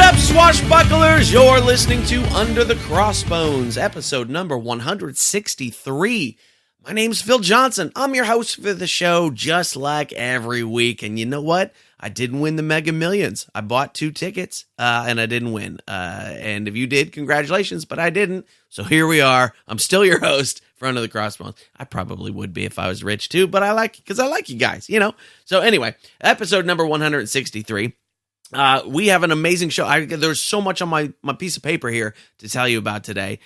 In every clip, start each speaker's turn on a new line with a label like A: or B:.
A: up, Swashbucklers? You're listening to Under the Crossbones, episode number 163. My name's Phil Johnson. I'm your host for the show, just like every week. And you know what? I didn't win the Mega Millions. I bought 2 tickets, and I didn't win. And if you did, congratulations, but I didn't. So here we are. I'm still your host for Under the Crossbones. I probably would be if I was rich too, but I like you guys, you know? So anyway, episode number 163. We have an amazing show. There's so much on my piece of paper here to tell you about today.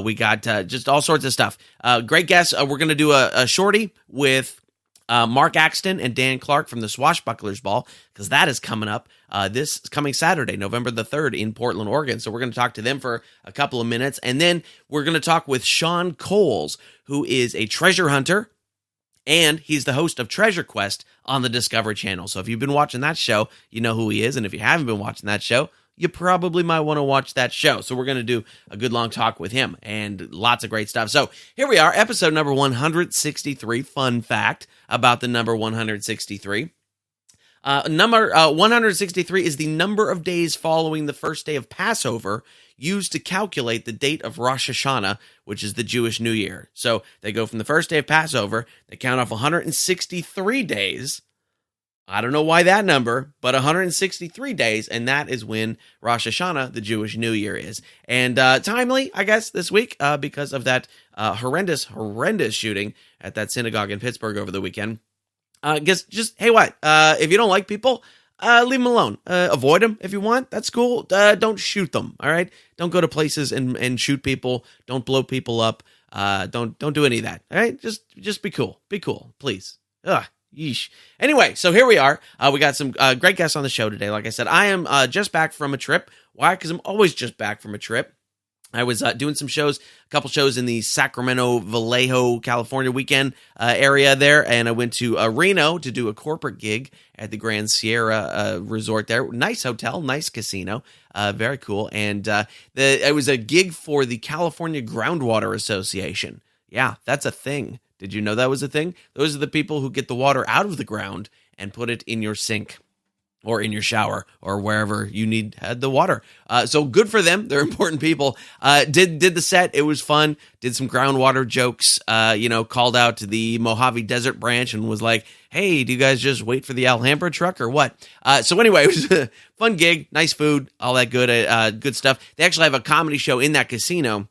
A: We got just all sorts of stuff. Great guests. We're going to do a shorty with Mark Axton and Dan Clark from the Swashbucklers Ball, because that is coming up this coming Saturday, November the 3rd in Portland, Oregon. So we're going to talk to them for a couple of minutes. And then we're going to talk with Shawn Coles, who is a treasure hunter, and he's the host of Treasure Quest on the Discovery Channel. So if you've been watching that show, you know who he is. And if you haven't been watching that show, you probably might want to watch that show. So we're going to do a good long talk with him and lots of great stuff. So here we are, episode number 163. Fun fact about the number 163. Number 163 is the number of days following the first day of Passover, used to calculate the date of Rosh Hashanah, which is the Jewish New Year. So they go from the first day of Passover, they count off 163 days. I don't know why that number, but 163 days, and that is when Rosh Hashanah, the Jewish New Year, is. And timely, I guess, this week, because of that horrendous shooting at that synagogue in Pittsburgh over the weekend. Just hey, what? If you don't like people, leave them alone. Avoid them if you want. That's cool. Don't shoot them. All right. Don't go to places and shoot people. Don't blow people up. Don't do any of that. All right. Just be cool. Be cool, please. Ugh. Yeesh. Anyway, so here we are. We got some great guests on the show today. Like I said, I am just back from a trip. Why? Because I'm always just back from a trip. I was doing some shows, a couple shows in the Sacramento, Vallejo, California weekend area there, and I went to Reno to do a corporate gig at the Grand Sierra Resort there. Nice hotel, nice casino, very cool. And it was a gig for the California Groundwater Association. Yeah, that's a thing. Did you know that was a thing? Those are the people who get the water out of the ground and put it in your sink, or in your shower, or wherever you need the water. So good for them. They're important people. Did the set. It was fun. Did some groundwater jokes, called out to the Mojave Desert branch and was like, hey, do you guys just wait for the Alhambra truck or what? So anyway, it was a fun gig, nice food, all that good stuff. They actually have a comedy show in that casino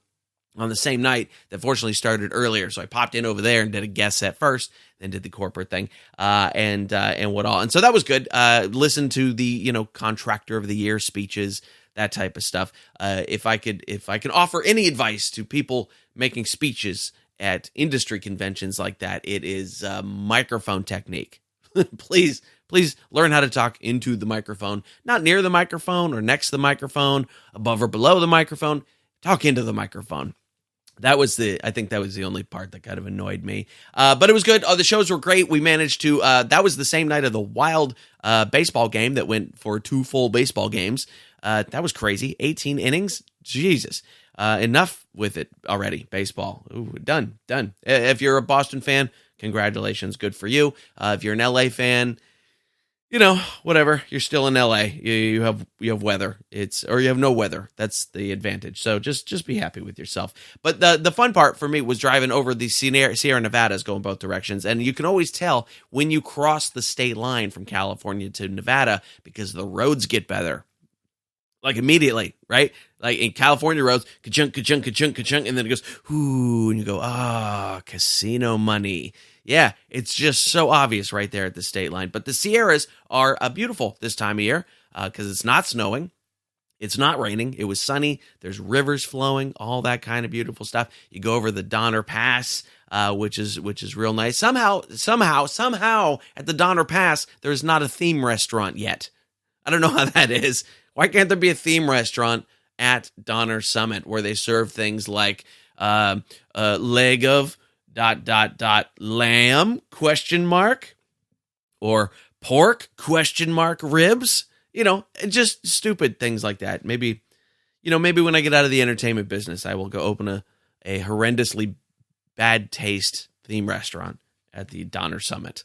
A: on the same night that fortunately started earlier. So I popped in over there and did a guest set first, then did the corporate thing, and what all. And so that was good. Listened to the, contractor of the year speeches, that type of stuff. If I can offer any advice to people making speeches at industry conventions like that, it is microphone technique. Please learn how to talk into the microphone, not near the microphone or next to the microphone, above or below the microphone. Talk into the microphone. I think that was the only part that kind of annoyed me. But it was good. The shows were great. We managed to, that was the same night of the Wild baseball game that went for 2 full baseball games. That was crazy. 18 innings. Jesus. Enough with it already. Baseball. Ooh, done. If you're a Boston fan, congratulations. Good for you. If you're an LA fan, whatever, you're still in LA. You have weather. Or you have no weather. That's the advantage. So just be happy with yourself. But the fun part for me was driving over the Sierra Nevadas, going both directions. And you can always tell when you cross the state line from California to Nevada because the roads get better. Like immediately, right? Like in California roads, ka-chunk, ka-chunk, ka-chunk, ka-chunk, and then it goes, ooh, and you go, casino money. Yeah, it's just so obvious right there at the state line. But the Sierras are beautiful this time of year because it's not snowing. It's not raining. It was sunny. There's rivers flowing, all that kind of beautiful stuff. You go over the Donner Pass, which is real nice. Somehow, at the Donner Pass, there's not a theme restaurant yet. I don't know how that is. Why can't there be a theme restaurant at Donner Summit where they serve things like leg of ... lamb ? Or pork ? Ribs? Just stupid things like that. Maybe when I get out of the entertainment business, I will go open a horrendously bad taste theme restaurant at the Donner Summit.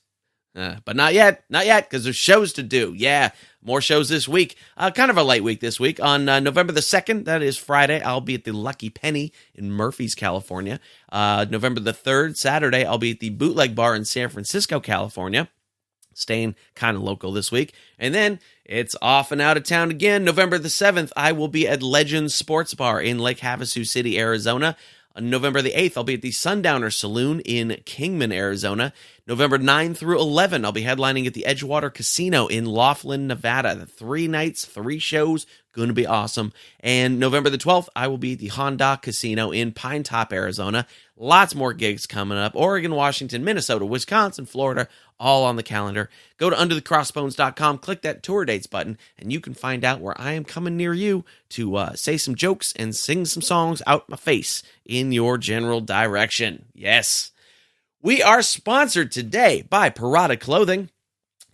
A: But not yet, because there's shows to do. Yeah, more shows this week. Kind of a light week this week. On November the 2nd, that is Friday, I'll be at the Lucky Penny in Murphy's, California. November the 3rd, Saturday, I'll be at the Bootleg Bar in San Francisco, California. Staying kind of local this week. And then it's off and out of town again. November the 7th, I will be at Legends Sports Bar in Lake Havasu City, Arizona. On November the 8th, I'll be at the Sundowner Saloon in Kingman, Arizona. November 9 through 11, I'll be headlining at the Edgewater Casino in Laughlin, Nevada. 3 nights, 3 shows, going to be awesome. And November the 12th, I will be at the Honda Casino in Pine Top, Arizona. Lots more gigs coming up. Oregon, Washington, Minnesota, Wisconsin, Florida, all on the calendar. Go to underthecrossbones.com, click that tour dates button, and you can find out where I am coming near you to say some jokes and sing some songs out my face in your general direction. Yes. We are sponsored today by Parada Clothing.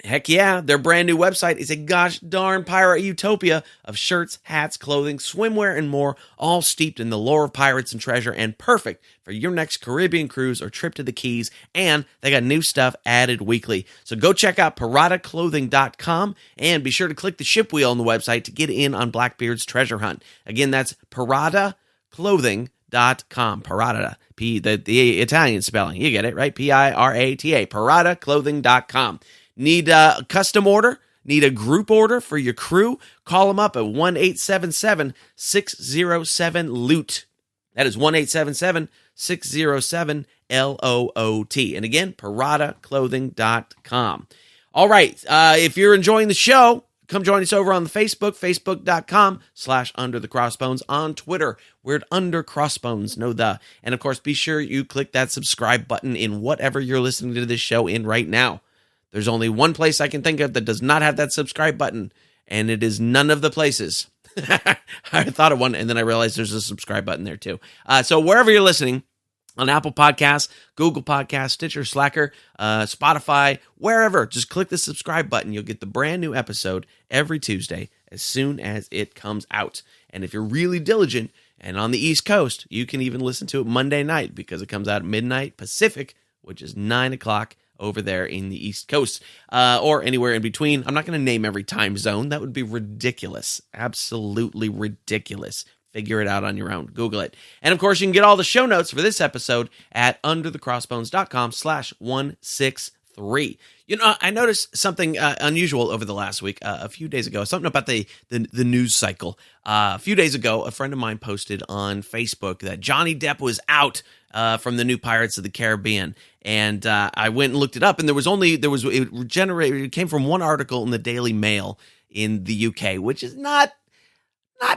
A: Heck yeah, their brand new website is a gosh darn pirate utopia of shirts, hats, clothing, swimwear, and more, all steeped in the lore of pirates and treasure and perfect for your next Caribbean cruise or trip to the Keys. And they got new stuff added weekly. So go check out paradaclothing.com and be sure to click the ship wheel on the website to get in on Blackbeard's treasure hunt. Again, that's paradaclothing.com. Parada, the Italian spelling. You get it, right? Pirata, paradaclothing.com. Need a custom order? Need a group order for your crew? Call them up at 1-877-607-LOOT. That is 1-877-607-LOOT. And again, paradaclothing.com. All right, if you're enjoying the show, come join us over on the Facebook, facebook.com/underthecrossbones. On Twitter, we're at undercrossbones, and of course, be sure you click that subscribe button in whatever you're listening to this show in right now. There's only one place I can think of that does not have that subscribe button, and it is none of the places. I thought of one, and then I realized there's a subscribe button there too. So wherever you're listening, on Apple Podcasts, Google Podcasts, Stitcher, Slacker, Spotify, wherever, just click the subscribe button. You'll get the brand new episode every Tuesday as soon as it comes out. And if you're really diligent and on the East Coast, you can even listen to it Monday night because it comes out at midnight Pacific, which is 9 o'clock over there in the East Coast, or anywhere in between. I'm not going to name every time zone. That would be ridiculous. Absolutely ridiculous. Figure it out on your own. Google it. And of course, you can get all the show notes for this episode at underthecrossbones.com/163. You know, I noticed something unusual over the last week, a few days ago, something about the news cycle. A few days ago, a friend of mine posted on Facebook that Johnny Depp was out from the new Pirates of the Caribbean. And I went and looked it up, and it came from one article in the Daily Mail in the UK, which is not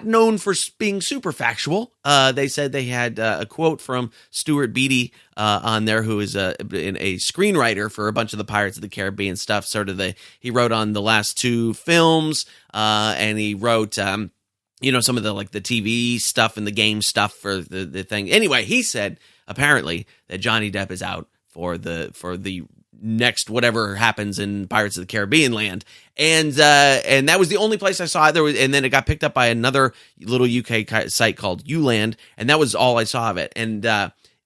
A: known for being super factual. They said they had a quote from Stuart Beattie on there, who is a screenwriter for a bunch of the Pirates of the Caribbean stuff. He wrote on the last 2 films, and he wrote, some of the TV stuff and the game stuff for the thing. Anyway, he said apparently that Johnny Depp is out for the next whatever happens in Pirates of the Caribbean land. And that was the only place I saw it. And then it got picked up by another little UK site called Uland, and that was all I saw of it. And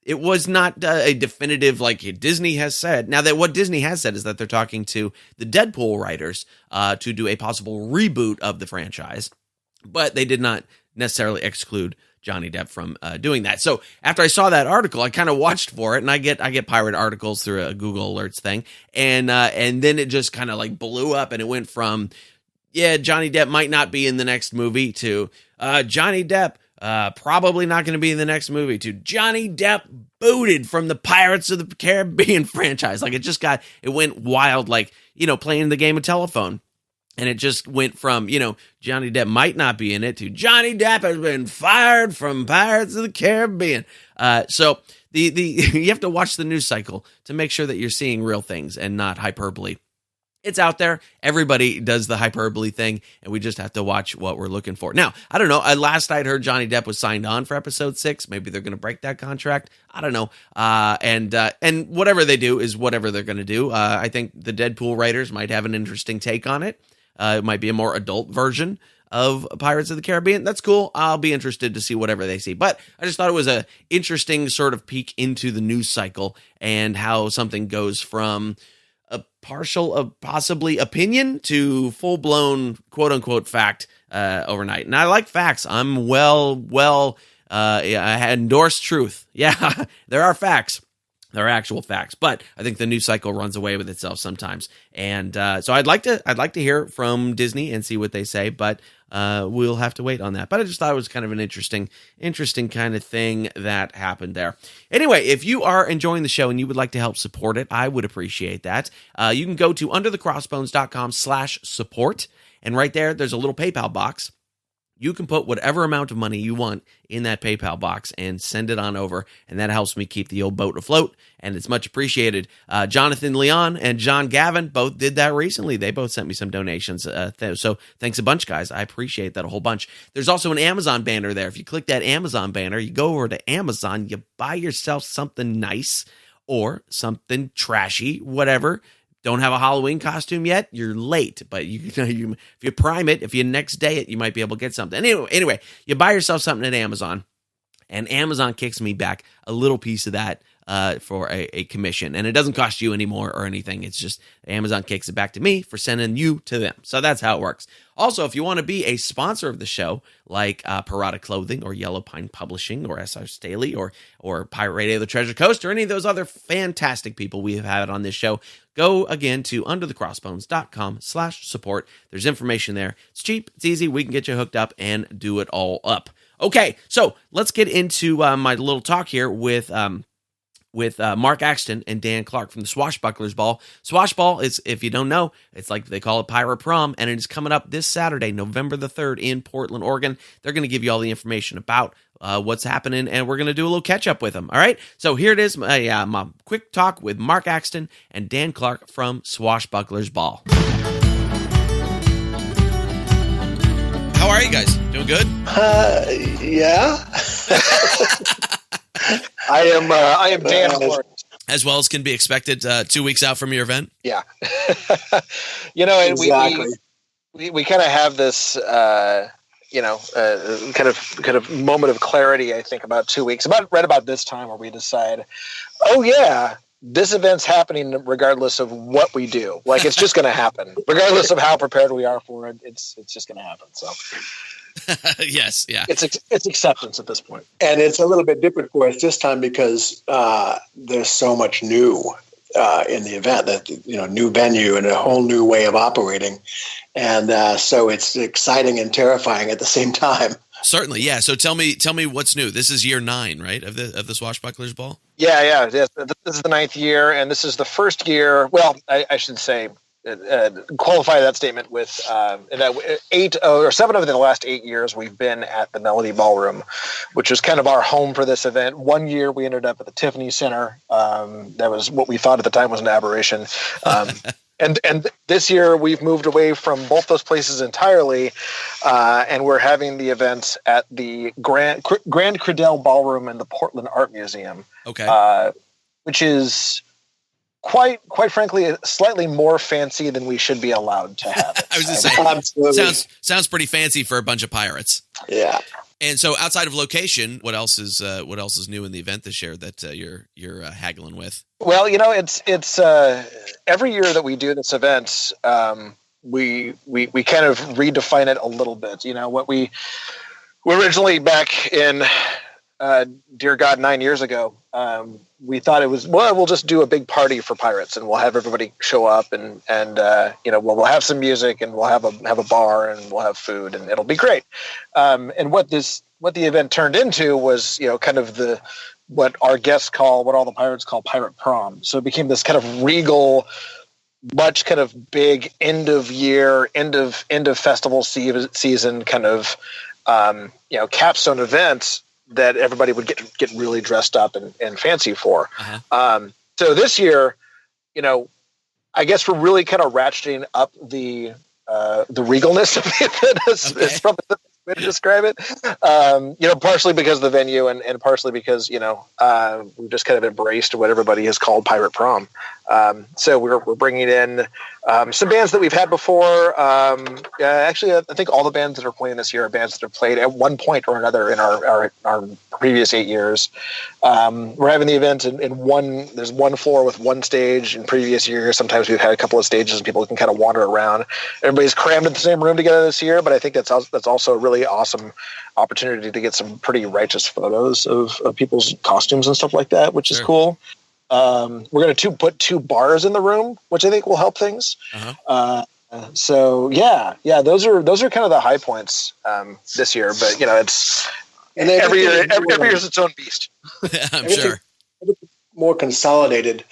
A: it was not a definitive, like Disney has said. Now, that what Disney has said is that they're talking to the Deadpool writers to do a possible reboot of the franchise, but they did not necessarily exclude Johnny Depp from doing that. So after I saw that article, I kind of watched for it, and I get pirate articles through a Google Alerts thing, and then it just kind of like blew up, and it went from, Johnny Depp might not be in the next movie to Johnny Depp probably not going to be in the next movie to Johnny Depp booted from the Pirates of the Caribbean franchise. Like it went wild, like, playing the game of telephone. And it just went from, Johnny Depp might not be in it to Johnny Depp has been fired from Pirates of the Caribbean. So you have to watch the news cycle to make sure that you're seeing real things and not hyperbole. It's out there. Everybody does the hyperbole thing, and we just have to watch what we're looking for. Now, I don't know. Last I'd heard Johnny Depp was signed on for episode 6. Maybe they're going to break that contract. I don't know. And whatever they do is whatever they're going to do. I think the Deadpool writers might have an interesting take on it. It might be a more adult version of Pirates of the Caribbean. That's cool. I'll be interested to see whatever they see. But I just thought it was a interesting sort of peek into the news cycle and how something goes from a partial, possibly opinion to full blown quote unquote fact overnight. And I like facts. I'm I endorse truth. Yeah, there are facts. There are actual facts, but I think the news cycle runs away with itself sometimes. And so I'd like to hear from Disney and see what they say, but we'll have to wait on that. But I just thought it was kind of an interesting kind of thing that happened there. Anyway, if you are enjoying the show and you would like to help support it, I would appreciate that. You can go to underthecrossbones.com/support, and right there's a little PayPal box. You can put whatever amount of money you want in that PayPal box and send it on over, and that helps me keep the old boat afloat, and it's much appreciated. Jonathan Leon and John Gavin both did that recently. They both sent me some donations, so thanks a bunch, guys. I appreciate that a whole bunch. There's also an Amazon banner there. If you click that Amazon banner, you go over to Amazon, you buy yourself something nice or something trashy, whatever. Don't have a Halloween costume yet, you're late. But if you prime it, if you next day it, you might be able to get something. Anyway, you buy yourself something at Amazon, and Amazon kicks me back a little piece of that for a commission. And it doesn't cost you anymore or anything. It's just Amazon kicks it back to me for sending you to them. So that's how it works. Also, if you want to be a sponsor of the show, like Parada Clothing or Yellow Pine Publishing or SR Staley or Pirate Radio The Treasure Coast or any of those other fantastic people we have had on this show, go again to underthecrossbones.com/support. There's information there. It's cheap. It's easy. We can get you hooked up and do it all up. Okay, so let's get into my little talk here with Mark Axton and Dan Clark from the Swashbucklers Ball. Swashball is, if you don't know, it's like they call it Pirate Prom, and it is coming up this Saturday, November the 3rd in Portland, Oregon. They're going to give you all the information about what's happening, and we're going to do a little catch-up with them, all right? So here it is, my quick talk with Mark Axton and Dan Clark from Swashbucklers Ball. How are you guys? Doing good?
B: Yeah. I am Dan Clark.
A: As well as can be expected 2 weeks out from your event?
B: Yeah. And exactly. we kind of have this, kind of moment of clarity, I think, about 2 weeks, right about this time where we decide, oh, yeah, this event's happening regardless of what we do. Like, it's just going to happen. Regardless of how prepared we are for it, it's just going to happen. So...
A: Yes, yeah.
B: It's acceptance at this point.
C: And it's a little bit different for us this time because there's so much new in the event, that new venue and a whole new way of operating. And so it's exciting and terrifying at the same time.
A: Certainly, yeah. So tell me what's new. This is year 9, right, of the Swashbucklers Ball?
B: Yeah. This is the 9th year, and this is the first year. Well, I should say, qualify that statement with that 8 or 7 of the last 8 years we've been at the Melody Ballroom, which is kind of our home for this event. 1 year we ended up at the Tiffany Center. That was what we thought at the time was an aberration. And this year we've moved away from both those places entirely, and we're having the event at the Grand Credell Ballroom in the Portland Art Museum.
A: Okay,
B: which is quite frankly, slightly more fancy than we should be allowed to have.
A: I was going to say, sounds pretty fancy for a bunch of pirates.
C: Yeah.
A: And so, outside of location, what else is new in the event this year that you're haggling with?
B: Well, it's every year that we do this event, we kind of redefine it a little bit. What we originally, back in dear God, 9 years ago, we thought it was, we'll just do a big party for pirates, and we'll have everybody show up, and we'll have some music, and we'll have a bar, and we'll have food, and it'll be great. And what the event turned into was, kind of what our guests call, what all the pirates call, Pirate Prom. So it became this kind of regal, much kind of big end of year, end of festival season kind of capstone event that everybody would get really dressed up and fancy for.
A: Uh-huh.
B: So this year, I guess we're really kind of ratcheting up the regalness of it. It's probably way to describe it. Partially because of the venue and partially because, we've just kind of embraced what everybody has called Pirate Prom. So we're bringing in some bands that we've had before. Actually, I think all the bands that are playing this year are bands that have played at one point or another in our previous 8 years. We're having the event there's one floor with one stage. In previous years, sometimes we've had a couple of stages and people can kind of wander around. Everybody's crammed in the same room together this year, but I think that's also a really awesome opportunity to get some pretty righteous photos of people's costumes and stuff like that, which is cool. We're going to put 2 bars in the room, which I think will help things. So those are kind of the high points this year. But it's every year is its own beast.
A: I'm sure
C: more consolidated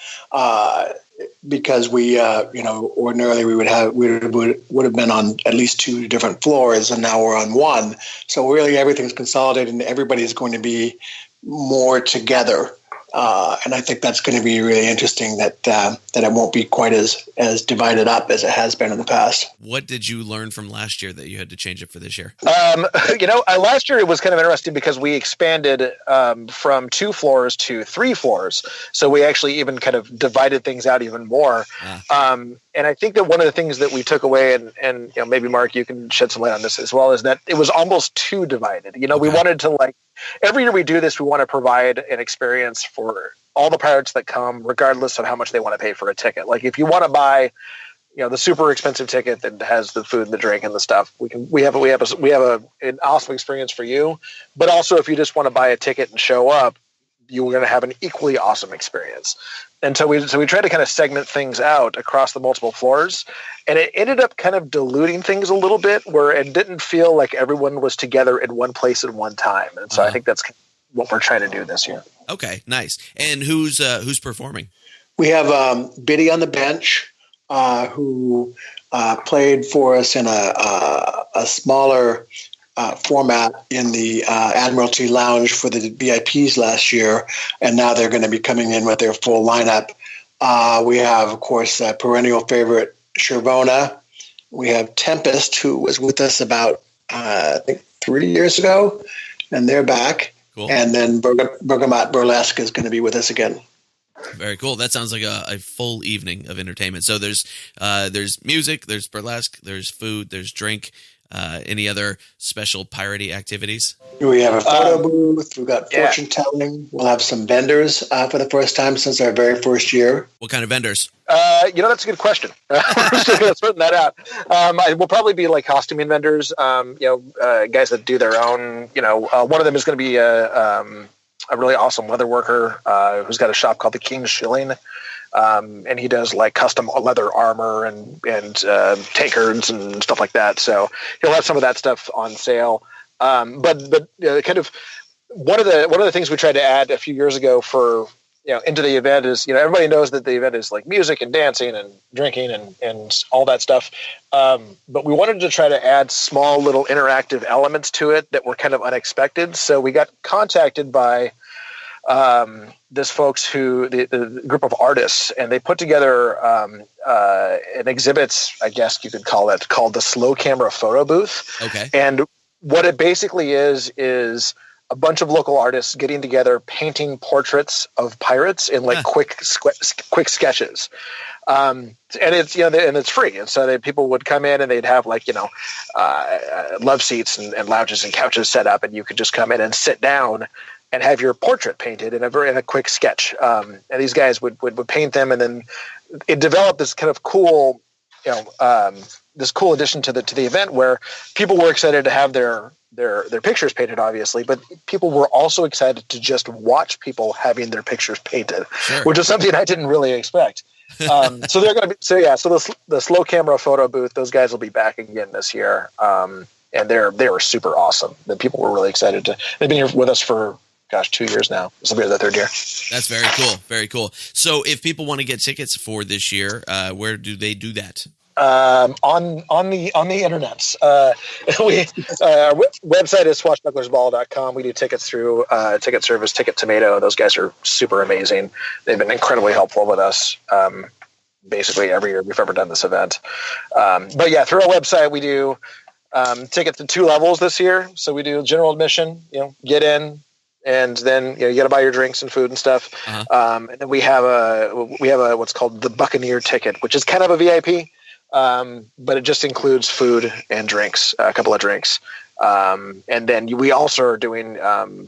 C: because we ordinarily we would have been on at least 2 different floors, and now we're on one. So really everything's consolidated, and everybody's going to be more together. And I think that's going to be really interesting that it won't be quite as divided up as it has been in the past.
A: What did you learn from last year that you had to change it for this year?
B: Last year it was kind of interesting because we expanded from 2 floors to 3 floors. So we actually even kind of divided things out even more. And I think that one of the things that we took away, and maybe Mark, you can shed some light on this as well, is that it was almost too divided. We wanted to every year we do this, we want to provide an experience for all the pirates that come, regardless of how much they want to pay for a ticket. Like if you want to buy, the super expensive ticket that has the food and the drink and the stuff, we have an awesome experience for you. But also, if you just want to buy a ticket and show up, you're going to have an equally awesome experience. And so we tried to kind of segment things out across the multiple floors, and it ended up kind of diluting things a little bit, where it didn't feel like everyone was together in one place at one time. And so I think that's what we're trying to do this year.
A: Okay, nice. And who's performing?
C: We have Biddy on the bench, who played for us in a smaller format in the Admiralty Lounge for the VIPs last year, and now they're going to be coming in with their full lineup. We have, of course, perennial favorite Shervona. We have Tempest, who was with us about, I think, 3 years ago, and they're back.
A: Cool.
C: And then Bergamot Burlesque is going to be with us again.
A: Very cool. That sounds like a full evening of entertainment. So there's music, there's burlesque, there's food, there's drink. Any other special piratey activities?
C: We have a photo booth. We've got fortune telling. We'll have some vendors for the first time since our very first year.
A: What kind of vendors?
B: That's a good question. We're still going to sort that out. We'll probably be like costuming vendors. Guys that do their own. One of them is going to be a really awesome leather worker who's got a shop called the King's Shilling. And he does like custom leather armor and tankards and stuff like that. So he'll have some of that stuff on sale. But kind of one of the things we tried to add a few years ago for into the event is everybody knows that the event is like music and dancing and drinking and all that stuff. But we wanted to try to add small little interactive elements to it that were kind of unexpected. So we got contacted by this folks the group of artists, and they put together an exhibit, I guess you could call it, called the Slow Camera Photo Booth. Okay. And what it basically is a bunch of local artists getting together, painting portraits of pirates in like quick sketches. And it's and it's free, and so people would come in and they'd have like love seats and lounges and couches set up, and you could just come in and sit down and have your portrait painted in a quick sketch. And these guys would paint them, and then it developed this kind of cool, this cool addition to the event where people were excited to have their pictures painted, obviously, but people were also excited to just watch people having their pictures painted, which is something I didn't really expect. So they're going to be, so the Slow Camera Photo Booth, those guys will be back again this year. And they were super awesome. The people were really excited they've been here with us for 2 years now. This will be their 3rd year.
A: That's very cool. Very cool. So if people want to get tickets for this year, where do they do that?
B: On the internets. Our website is swashbucklersball.com. We do tickets through Ticket Service, Ticket Tomato. Those guys are super amazing. They've been incredibly helpful with us. Basically every year we've ever done this event. But yeah, through our website we do tickets to 2 levels this year. So we do general admission, get in, and then you got to buy your drinks and food and stuff. And then we have a what's called the Buccaneer ticket, which is kind of a VIP, but it just includes food and drinks, a couple of drinks. And then we also are doing,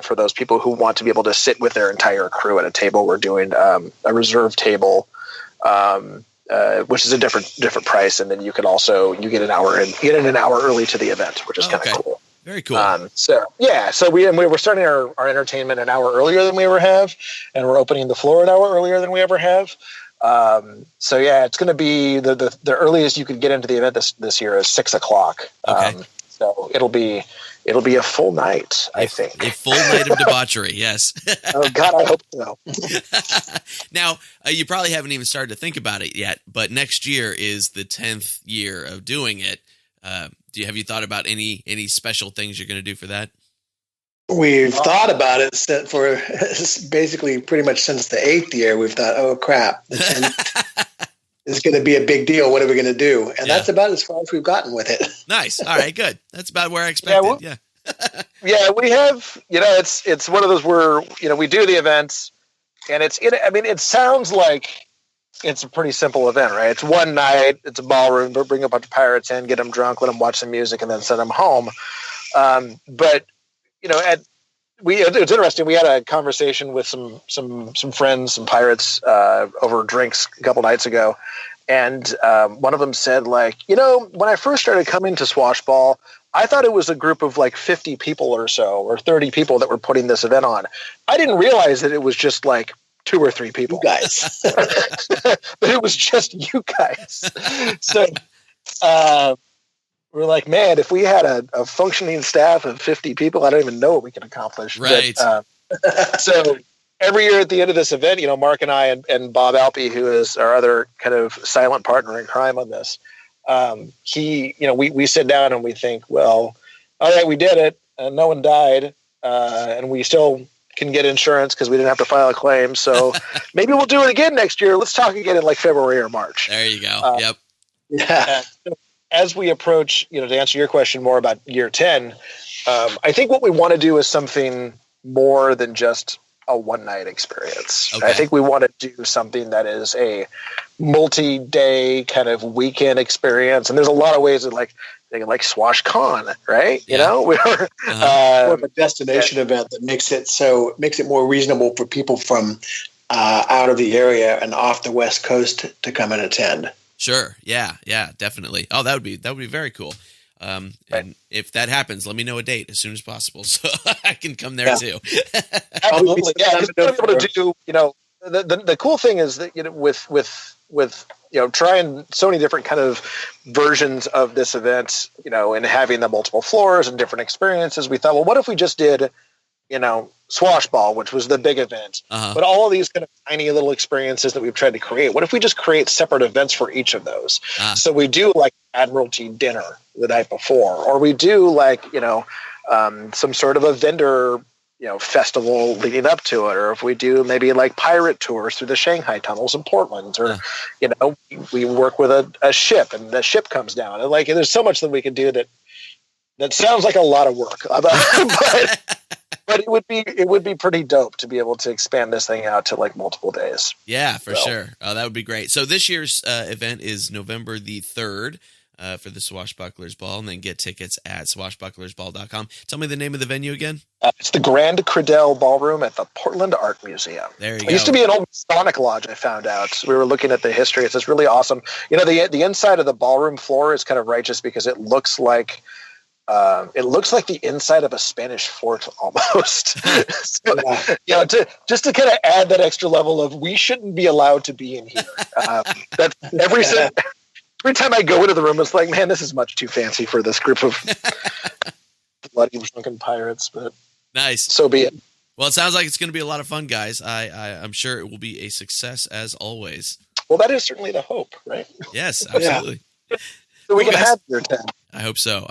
B: for those people who want to be able to sit with their entire crew at a table, we're doing a reserve table, which is a different price. And then you get an hour early to the event, which is kind of cool.
A: Very cool.
B: So we're starting our entertainment an hour earlier than we ever have, and we're opening the floor an hour earlier than we ever have. It's going to be the earliest you could get into the event this year is 6:00.
A: Okay.
B: So it'll be a full night, I think.
A: A full night of debauchery, yes.
B: Oh, God, I hope so.
A: Now, you probably haven't even started to think about it yet, but next year is the 10th year of doing it. Have you thought about any special things you're going to do for that?
C: We've thought about it for basically pretty much since the 8th year. We've thought, oh, crap, the 10th is going to be a big deal. What are we going to do? And that's about as far as we've gotten with it.
A: Nice. All right, good. That's about where I expected.
B: Yeah, we have, it's one of those where, we do the events, and it sounds like it's a pretty simple event, right? It's one night, it's a ballroom, but bring a bunch of pirates in, get them drunk, let them watch some music, and then send them home. But it's interesting. We had a conversation with some friends, some pirates, over drinks a couple nights ago. And one of them said, when I first started coming to Swashball, I thought it was a group of 50 people or so, or 30 people that were putting this event on. I didn't realize that it was just 2 or 3 people.
C: You guys.
B: But it was just you guys. So we're like, man, if we had a functioning staff of 50 people, I don't even know what we can accomplish.
A: Right.
B: But, so every year at the end of this event, Mark and I and Bob Alpe, who is our other kind of silent partner in crime on this, we sit down and we think, well, all right, we did it, and no one died, and we still can get insurance because we didn't have to file a claim. So maybe we'll do it again next year. Let's talk again in February or March.
A: There you go. Yep.
B: Yeah. As we approach, to answer your question more about year 10, I think what we want to do is something more than just a one-night experience. Okay. I think we want to do something that is a multi-day kind of weekend experience. And there's a lot of ways that like SwashCon, right?
C: Yeah. We're more of a destination event that makes it more reasonable for people from out of the area and off the West Coast to come and attend.
A: Sure. Yeah, definitely. Oh, that would be very cool. And if that happens, let me know a date as soon as possible so I can come there too.
B: Absolutely. Yeah, just being able to do, the cool thing is that, with trying so many different kind of versions of this event, and having the multiple floors and different experiences, we thought, well, what if we just did, Swashball, which was the big event, but all of these kind of tiny little experiences that we've tried to create, what if we just create separate events for each of those? So we do Admiralty dinner the night before, or we do some sort of a vendor festival leading up to it, or if we do maybe pirate tours through the Shanghai tunnels in Portland, or we work with a ship and the ship comes down, and there's so much that we can do that sounds like a lot of work, but it would be pretty dope to be able to expand this thing out to multiple days.
A: Yeah, for sure. Oh, that would be great. So this year's event is November the 3rd. For the Swashbucklers Ball, and then get tickets at swashbucklersball.com. Tell me the name of the venue again.
B: It's the Grand Credell Ballroom at the Portland Art Museum.
A: There you go.
B: It used to be an old Masonic lodge, I found out. We were looking at the history. It's just really awesome. The inside of the ballroom floor is kind of righteous because it looks like the inside of a Spanish fort almost. So, just to kind of add that extra level of we shouldn't be allowed to be in here. That's every time I go into the room, it's like, man, this is much too fancy for this group of bloody drunken pirates. But
A: nice,
B: so be it.
A: Well, it sounds like it's going to be a lot of fun, guys. I'm sure it will be a success as always.
B: Well, that is certainly the hope, right?
A: Yes, absolutely.
B: So we can have your 10.
A: I hope so.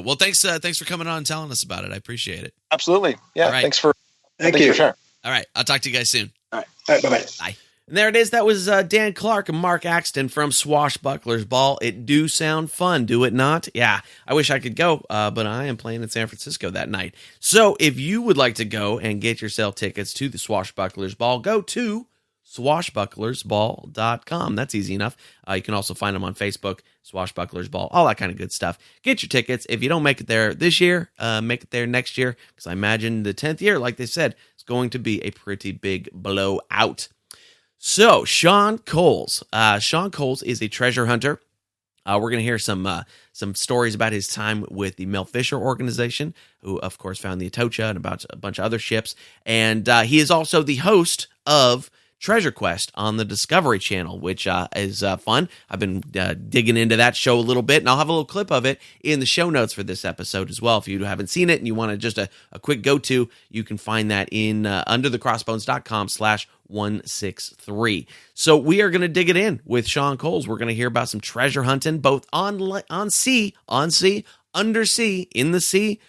A: Well, thanks for coming on and telling us about it. I appreciate it.
B: Absolutely. Yeah.
A: Right.
B: Thanks for
C: Thank you.
B: For sharing.
A: All right. I'll talk to you guys soon.
C: All right. Bye-bye.
A: Bye. And there it is. That was Dan Clark and Mark Axton from Swashbuckler's Ball. It do sound fun, do it not? Yeah, I wish I could go, but I am playing in San Francisco that night. So if you would like to go and get yourself tickets to the Swashbuckler's Ball, go to swashbucklersball.com. That's easy enough. You can also find them on Facebook, Swashbucklers Ball, all that kind of good stuff. Get your tickets. If you don't make it there this year, make it there next year, because I imagine the 10th year, like they said, is going to be a pretty big blowout. So, Shawn Coles. Shawn Coles is a treasure hunter. We're going to hear some stories about his time with the Mel Fisher organization, who, of course, found the Atocha and about a bunch of other ships. And he is also the host of Treasure Quest on the Discovery Channel, which is fun. I've been digging into that show a little bit, and I'll have a little clip of it in the show notes for this episode as well. If you haven't seen it and you want to just a quick go-to, you can find that in underthecrossbones.com/163. So we are going to dig it in with Shawn Coles. We're going to hear about some treasure hunting, both on sea, undersea, in the sea,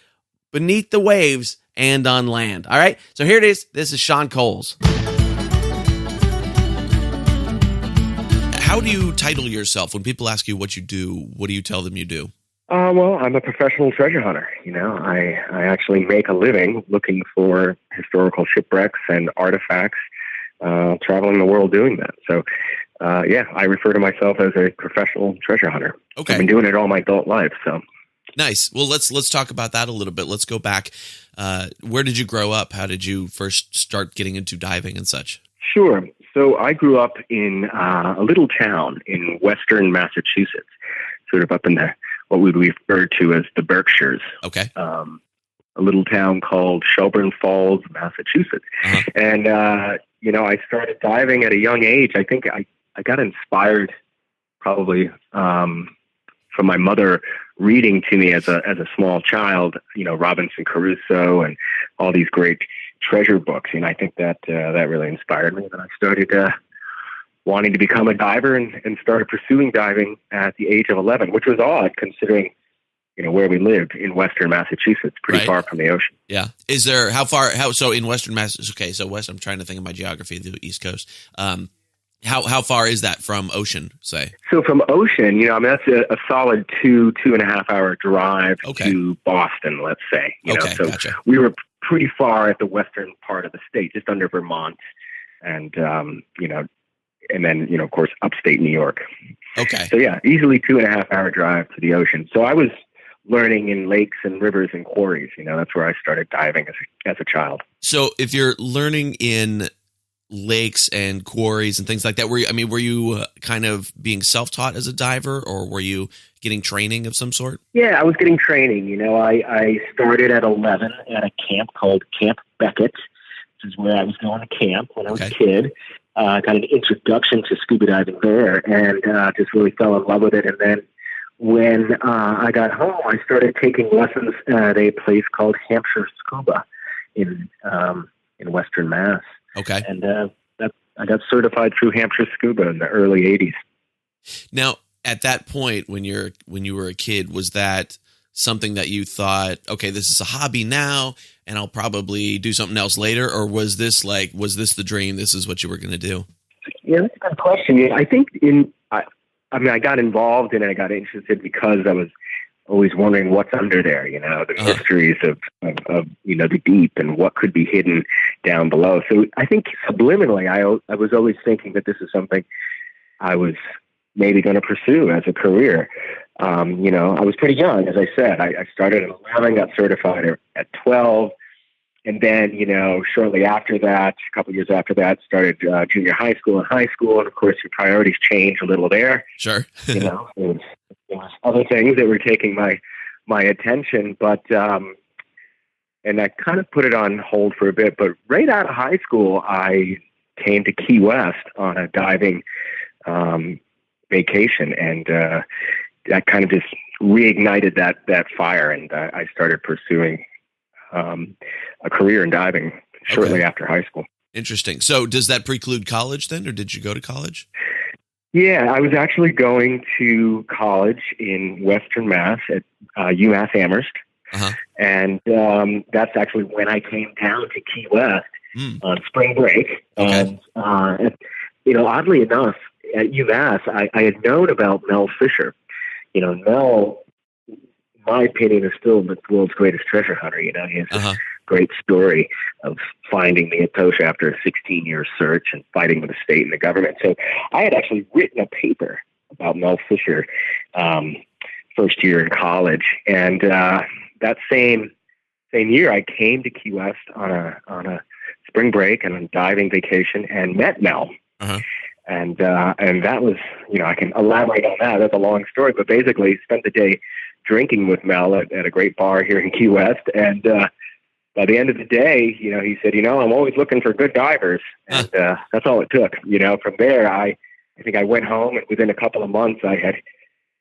A: beneath the waves, and on land. All right, so here it is. This is Shawn Coles. How do you title yourself? When people ask you what you do, what do you tell them you do?
D: Well, I'm a professional treasure hunter. You know, I actually make a living looking for historical shipwrecks and artifacts, traveling the world doing that. So, yeah, I refer to myself as a professional treasure hunter.
A: Okay.
D: I've been doing it all my adult life. So
A: nice. Well, let's talk about that a little bit. Let's go back. Where did you grow up? How did you first start getting into diving and such?
D: Sure. So I grew up in a little town in western Massachusetts, sort of up in what we refer to as the Berkshires.
A: Okay.
D: A little town called Shelburne Falls, Massachusetts. Uh-huh. And, I started diving at a young age. I think I got inspired probably from my mother reading to me as a small child, Robinson Crusoe and all these great treasure books. And I think that really inspired me. And I started wanting to become a diver and started pursuing diving at the age of 11, which was odd considering, where we lived in western Massachusetts, pretty far from the ocean.
A: Yeah. Is there, so in western Massachusetts, okay, so I'm trying to think of my geography of the East Coast. How far is that from ocean, say?
D: So from ocean, that's a solid 2.5 hour drive to Boston, let's say. So gotcha. We were pretty far at the western part of the state, just under Vermont, and and then of course upstate New York.
A: Okay.
D: So yeah, easily 2.5 hour drive to the ocean. So I was learning in lakes and rivers and quarries. That's where I started diving as a child.
A: So if you're learning in lakes and quarries and things like that, were you kind of being self-taught as a diver, or were you getting training of some sort?
D: Yeah, I was getting training. I started at 11 at a camp called Camp Beckett, which is where I was going to camp when I was a kid. Got an introduction to scuba diving there, and just really fell in love with it. And then when I got home, I started taking lessons at a place called Hampshire Scuba in Western Mass.
A: Okay.
D: And I got certified through Hampshire Scuba in the early 80s.
A: Now, at that point, when you were a kid, was that something that you thought, okay, this is a hobby now, and I'll probably do something else later? Or was this the dream? This is what you were going to do?
D: Yeah, that's a good question. Yeah, I think I got involved in it. I got interested because I was always wondering what's under there, the mysteries of the deep and what could be hidden down below. So I think subliminally, I was always thinking that this is something I was maybe going to pursue as a career. I was pretty young, as I said. I started at 11, got certified at 12. And then, shortly after that, a couple of years after that, started junior high school and high school. And of course, your priorities change a little there.
A: Sure.
D: There was other things that were taking my attention, but and I kind of put it on hold for a bit. But right out of high school, I came to Key West on a diving vacation, and that kind of just reignited that fire, and I started pursuing a career in diving shortly after high school.
A: Interesting. So does that preclude college then, or did you go to college?
D: Yeah, I was actually going to college in Western Mass at UMass Amherst.
A: Uh-huh.
D: And that's actually when I came down to Key West on spring break.
A: Okay.
D: And oddly enough, at UMass, I had known about Mel Fisher. Mel, in my opinion, is still the world's greatest treasure hunter. He has a great story of finding the Atocha after a 16-year search and fighting with the state and the government. So I had actually written a paper about Mel Fisher first year in college. And that same year, I came to Key West on a spring break and a diving vacation and met Mel. And that was, I can elaborate on that. That's a long story, but basically spent the day drinking with Mel at a great bar here in Key West. And by the end of the day, he said, I'm always looking for good divers. And that's all it took. From there, I think I went home, and within a couple of months, I had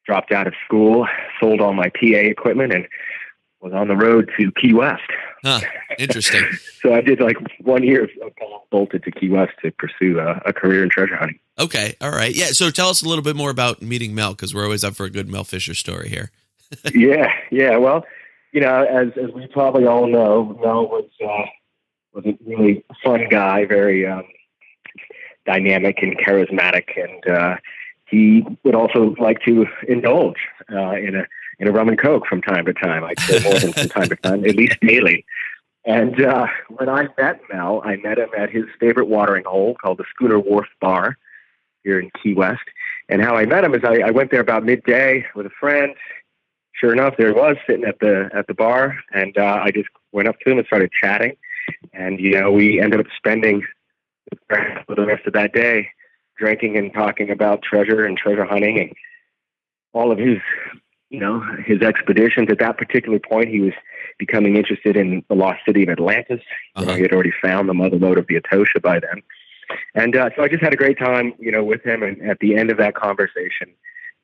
D: dropped out of school, sold all my PA equipment, and was on the road to Key West.
A: Interesting.
D: So I did 1 year of bolted to Key West to pursue a career in treasure hunting.
A: Okay. All right. Yeah. So tell us a little bit more about meeting Mel, because we're always up for a good Mel Fisher story here.
D: Yeah. Well, as we probably all know, Mel was a really fun guy, very dynamic and charismatic, and he would also like to indulge in a rum and coke from time to time. I'd say more than from time to time, at least daily. And when I met Mel, I met him at his favorite watering hole called the Schooner Wharf Bar here in Key West. And how I met him is I went there about midday with a friend. Sure enough, there he was sitting at the bar, and I just went up to him and started chatting. And we ended up spending the rest of that day drinking and talking about treasure and treasure hunting and all of his expeditions. At that particular point, he was becoming interested in the lost city of Atlantis. He had already found the mother lode of the Atocha by then. And so I just had a great time, with him. And at the end of that conversation,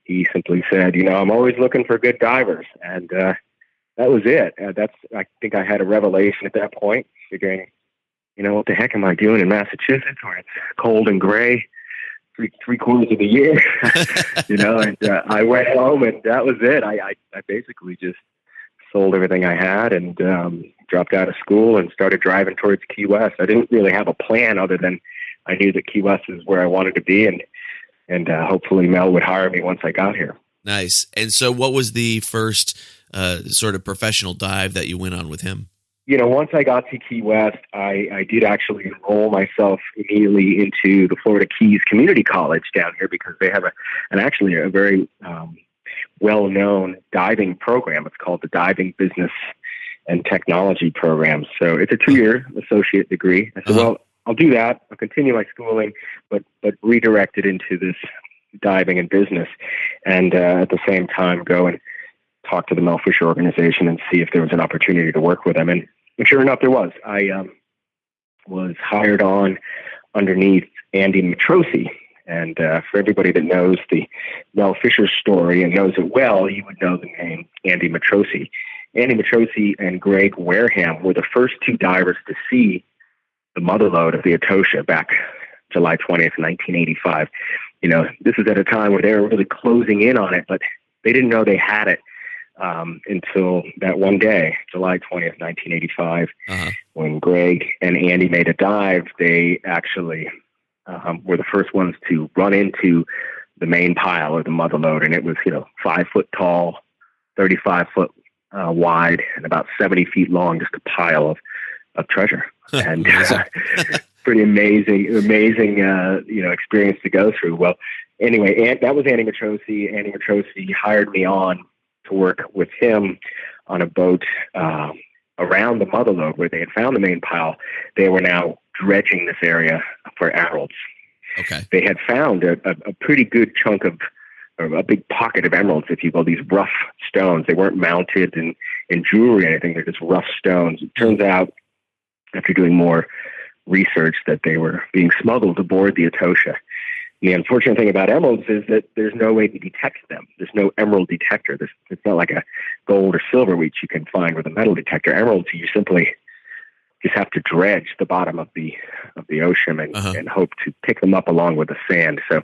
D: he simply said, I'm always looking for good divers. And that was it. I think I had a revelation at that point, figuring, what the heck am I doing in Massachusetts where it's cold and gray three quarters of the year? And I went home, and that was it. I basically just sold everything I had and dropped out of school and started driving towards Key West. I didn't really have a plan other than I knew that Key West is where I wanted to be, and hopefully Mel would hire me once I got here.
A: Nice. And so what was the first sort of professional dive that you went on with him?
D: Once I got to Key West, I did actually enroll myself immediately into the Florida Keys Community College down here, because they have a very well-known diving program. It's called the Diving Business and Technology Program. So it's a 2-year associate degree. I said, well, I'll do that. I'll continue my schooling, but redirect it into this diving and business, and at the same time go and talk to the Mel Fisher organization and see if there was an opportunity to work with them. And sure enough, there was. I was hired on underneath Andy Matrosi. And for everybody that knows the Mel Fisher story and knows it well, you would know the name Andy Matrosi. Andy Matrosi and Greg Wareham were the first two divers to see the mother lode of the Atocha back July 20th, 1985. This is at a time where they were really closing in on it, but they didn't know they had it until that one day, July 20th, 1985, when Greg and Andy made a dive. They actually were the first ones to run into the main pile of the mother lode, and it was 5 foot tall, 35 foot wide, and about 70 feet long, just a pile of treasure. And pretty amazing experience to go through. Well, anyway, that was Andy Matrosi. Andy Matrosi hired me on to work with him on a boat around the mother lode where they had found the main pile. They were now dredging this area for emeralds.
A: Okay.
D: They had found a pretty good chunk of, or a big pocket of emeralds, if you will, these rough stones. They weren't mounted in jewelry or anything. They're just rough stones. It turns out, after doing more research, that they were being smuggled aboard the Atocha. And the unfortunate thing about emeralds is that there's no way to detect them. There's no emerald detector. It's not like a gold or silver, which you can find with a metal detector. Emeralds, you simply just have to dredge the bottom of the ocean and hope to pick them up along with the sand. So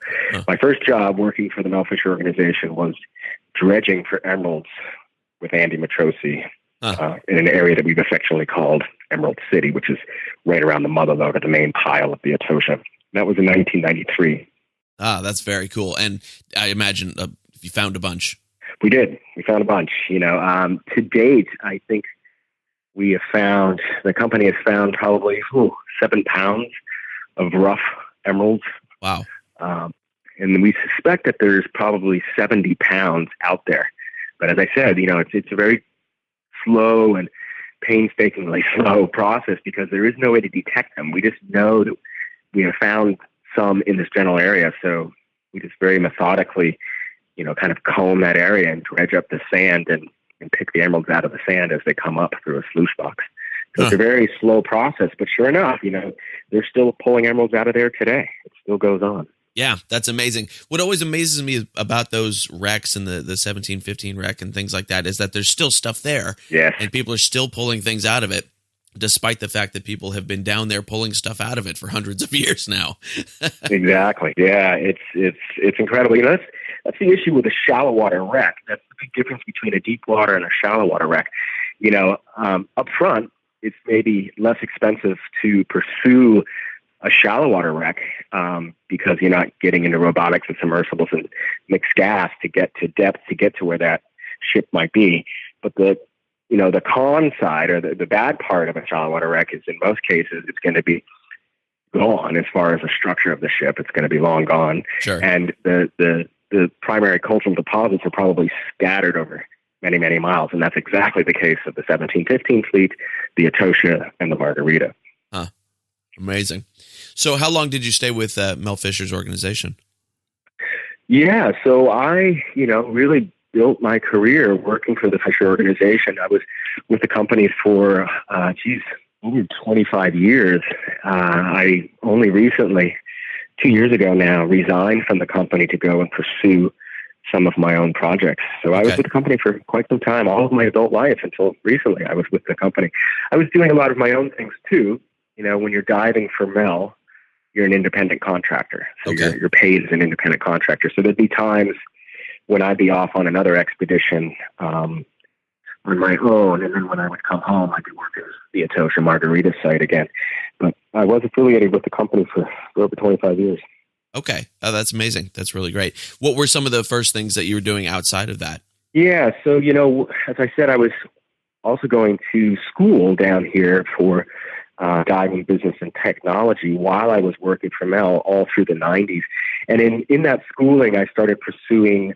D: my first job working for the Mel Fisher organization was dredging for emeralds with Andy Matrosi in an area that we've affectionately called Emerald City, which is right around the mother lode of the main pile of the Atocha. That was in 1993.
A: Ah, that's very cool. And I imagine you found a bunch.
D: We did. We found a bunch. To date, I think the company has found probably 7 pounds of rough emeralds.
A: Wow.
D: And we suspect that there's probably 70 pounds out there. But as I said, it's a very slow and painstakingly slow process because there is no way to detect them. We just know that we have found some in this general area. So we just very methodically, kind of comb that area and dredge up the sand and pick the emeralds out of the sand as they come up through a sluice box. So It's a very slow process, but sure enough, they're still pulling emeralds out of there today. It still goes on.
A: Yeah, that's amazing. What always amazes me about those wrecks and the 1715 wreck and things like that is that there's still stuff there.
D: Yes.
A: And people are still pulling things out of it, despite the fact that people have been down there pulling stuff out of it for hundreds of years now.
D: Exactly. Yeah, it's incredible. That's the issue with a shallow water wreck. That's the big difference between a deep water and a shallow water wreck. Up front, it's maybe less expensive to pursue a shallow water wreck because you're not getting into robotics and submersibles and mixed gas to get to depth to get to where that ship might be. But the con side or the bad part of a shallow water wreck is in most cases it's going to be gone as far as the structure of the ship. It's going to be long gone.
A: Sure.
D: And the primary cultural deposits are probably scattered over many, many miles. And that's exactly the case of the 1715 fleet, the Atocha, and the Margarita.
A: Huh. Amazing. So how long did you stay with Mel Fisher's organization?
D: Yeah, so I, really built my career working for the Fisher organization. I was with the company for, over 25 years. I only recently, 2 years ago now, resigned from the company to go and pursue some of my own projects. So I was with the company for quite some time, all of my adult life until recently I was with the company. I was doing a lot of my own things too. When you're diving for Mel, you're an independent contractor. So you're paid as an independent contractor. So there'd be times when I'd be off on another expedition on my own. And then when I would come home, I'd be working the Atocha Margarita site again. But I was affiliated with the company for over 25 years.
A: Okay. Oh, that's amazing. That's really great. What were some of the first things that you were doing outside of that?
D: Yeah. So, as I said, I was also going to school down here for diving business and technology while I was working for Mel all through the 90s. And in that schooling, I started pursuing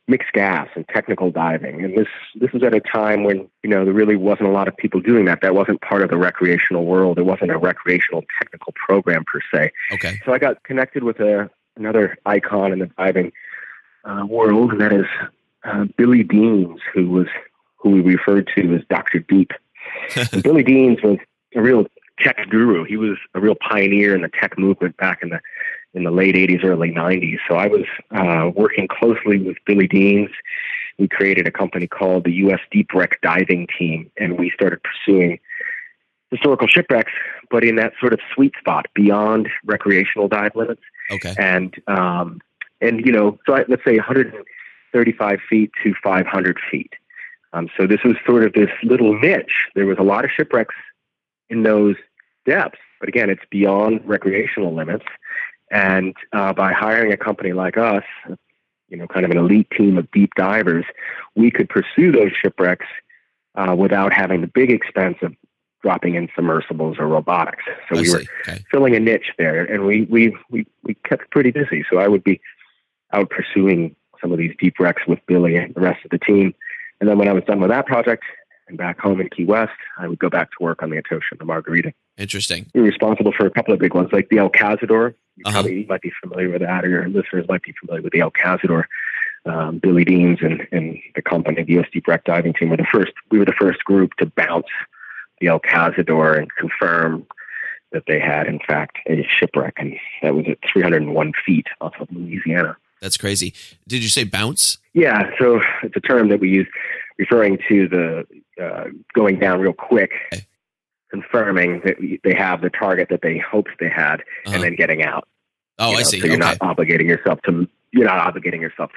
D: mixed gas and technical diving. And this was at a time when, there really wasn't a lot of people doing that. That wasn't part of the recreational world. It wasn't a recreational technical program per se.
A: Okay.
D: So I got connected with another icon in the diving world, and that is Billy Deans, who we referred to as Dr. Deep. And Billy Deans was a real tech guru. He was a real pioneer in the tech movement back in the late 80s, early 90s. So I was working closely with Billy Deans. We created a company called the U.S. Deep Wreck Diving Team, and we started pursuing historical shipwrecks, but in that sort of sweet spot beyond recreational dive limits.
A: Okay.
D: And let's say 135 feet to 500 feet. So this was sort of this little niche. There was a lot of shipwrecks in those depths, but again, it's beyond recreational limits. And by hiring a company like us, kind of an elite team of deep divers, we could pursue those shipwrecks without having the big expense of dropping in submersibles or robotics. So we were filling a niche there, and we kept pretty busy. So I would be out pursuing some of these deep wrecks with Billy and the rest of the team. And then when I was done with that project and back home in Key West, I would go back to work on the Atocha and the Margarita.
A: Interesting.
D: We were responsible for a couple of big ones, like the El Cazador. You might be familiar with that, or your listeners might be familiar with the El Cazador. Billy Deans and the company, the U.S. Deep Wreck Diving Team, we were the first group to bounce the El Cazador and confirm that they had, in fact, a shipwreck. And that was at 301 feet off of Louisiana.
A: That's crazy. Did you say bounce?
D: Yeah, so it's a term that we use referring to the going down real quick, confirming that they have the target that they hoped they had, and then getting out.
A: Oh, I see.
D: So you're not obligating yourself to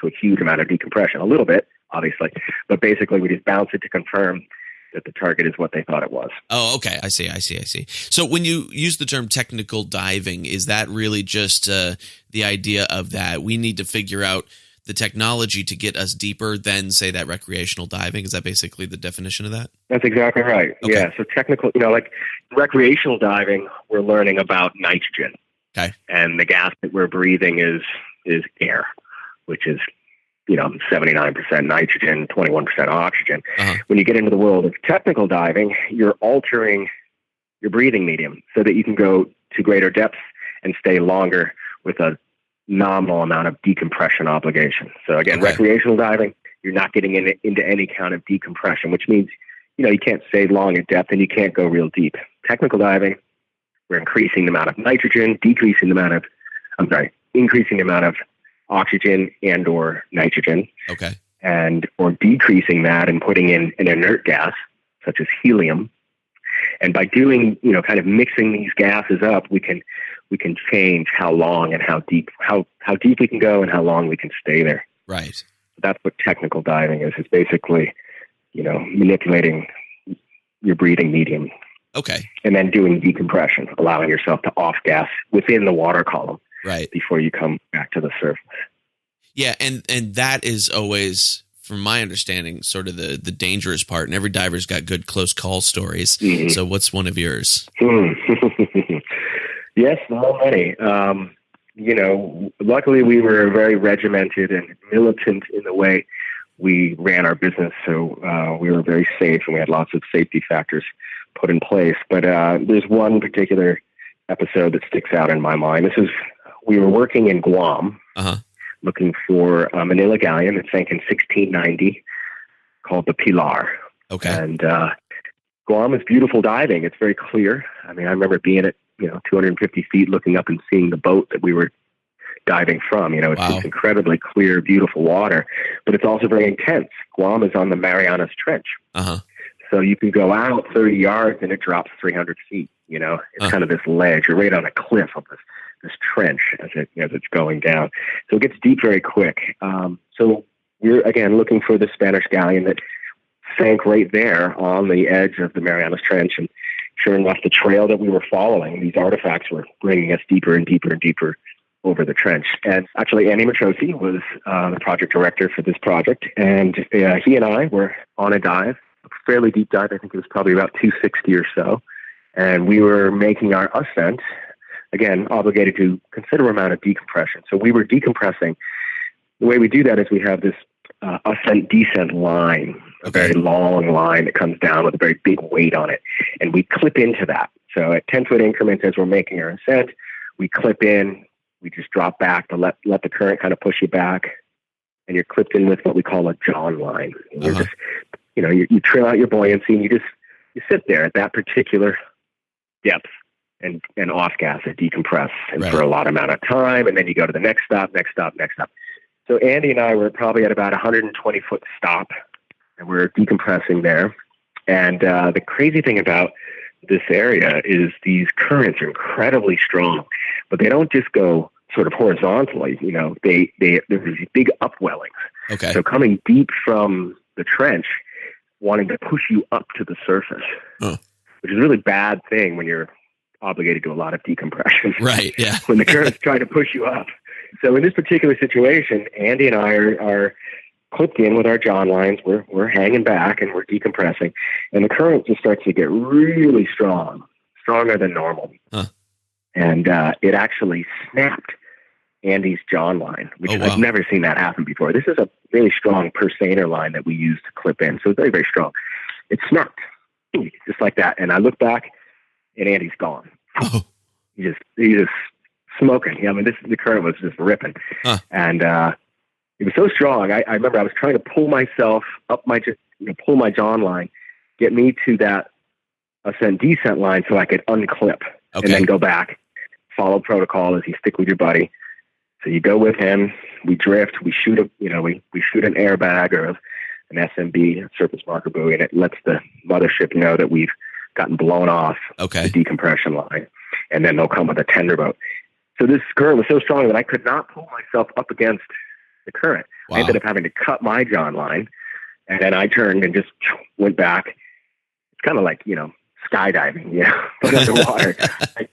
D: a huge amount of decompression. A little bit, obviously, but basically we just bounce it to confirm that the target is what they thought it was.
A: Oh, okay. I see. So when you use the term technical diving, is that really just the idea of that we need to figure out the technology to get us deeper than, say, that recreational diving? Is that basically the definition of that?
D: That's exactly right. Okay. Yeah. So technical, like recreational diving, we're learning about nitrogen.
A: Okay.
D: And the gas that we're breathing is air, which is 79% nitrogen, 21% oxygen.
A: Uh-huh.
D: When you get into the world of technical diving, you're altering your breathing medium so that you can go to greater depths and stay longer with a nominal amount of decompression obligation. So again, recreational diving, you're not getting into any kind of decompression, which means, you can't stay long at depth and you can't go real deep. Technical diving, we're increasing the amount of nitrogen, increasing the amount of oxygen and or nitrogen.
A: Okay.
D: Or decreasing that and putting in an inert gas such as helium. And by doing, kind of mixing these gases up, we can change how long and how deep we can go and how long we can stay there.
A: Right.
D: That's what technical diving is. It's basically, manipulating your breathing medium.
A: Okay.
D: And then doing decompression, allowing yourself to off gas within the water column.
A: Right.
D: Before you come back to the surface.
A: Yeah, and that is always, from my understanding, sort of the dangerous part. And every diver's got good close call stories. Mm-hmm. So what's one of yours?
D: Yes, so many. Luckily we were very regimented and militant in the way we ran our business. So we were very safe and we had lots of safety factors put in place. But there's one particular episode that sticks out in my mind. We were working in Guam, looking for a Manila galleon that sank in 1690 called the Pilar.
A: Okay.
D: And Guam is beautiful diving. It's very clear. I mean, I remember being at 250 feet looking up and seeing the boat that we were diving from. It's this incredibly clear, beautiful water, but it's also very intense. Guam is on the Marianas Trench. So you can go out 30 yards and it drops 300 feet. It's kind of this ledge. You're right on a cliff of this trench as it's going down. So it gets deep very quick. So we're, again, looking for the Spanish galleon that sank right there on the edge of the Marianas Trench. And sure enough, the trail that we were following, these artifacts were bringing us deeper and deeper and deeper over the trench. And actually, Andy Matrosi was the project director for this project. And he and I were on a dive, a fairly deep dive. I think it was probably about 260 or so. And we were making our ascent, again, obligated to considerable amount of decompression. So we were decompressing. The way we do that is we have this ascent-descent line, a very long line that comes down with a very big weight on it. And we clip into that. So at 10-foot increments as we're making our ascent, we clip in, we just drop back to let the current kind of push you back. And you're clipped in with what we call a John line. And you're just, you trail out your buoyancy and you sit there at that particular depth and off gas and decompress for a lot amount of time. And then you go to the next stop. So Andy and I were probably at about 120-foot stop and we're decompressing there. And the crazy thing about this area is these currents are incredibly strong, but they don't just go sort of horizontally, there's these big upwellings.
A: Okay.
D: So coming deep from the trench, wanting to push you up to the surface, which is a really bad thing when you're obligated to a lot of decompression.
A: Right, yeah.
D: When the current's trying to push you up. So in this particular situation, Andy and I are clipped in with our John lines. We're hanging back and we're decompressing. And the current just starts to get really strong, stronger than normal. And it actually snapped Andy's John line, which I've never seen that happen before. This is a really strong persaner line that we use to clip in. So it's very, very strong. It snapped just like that. And I look back and Andy's gone. He's just smoking. I mean, the current was just ripping. And it was so strong. I remember I was trying to pull myself up pull my John line, get me to that ascent descent line so I could unclip and then go back, follow protocol as you stick with your buddy. So you go with him, we drift, we shoot we shoot an airbag or an SMB, surface marker buoy, and it lets the mothership know that we've gotten blown off the decompression line. And then they'll come with a tender boat. So this current was so strong that I could not pull myself up against the current. I ended up having to cut my John line, and then I turned and just went back it's kind of like, skydiving, but underwater.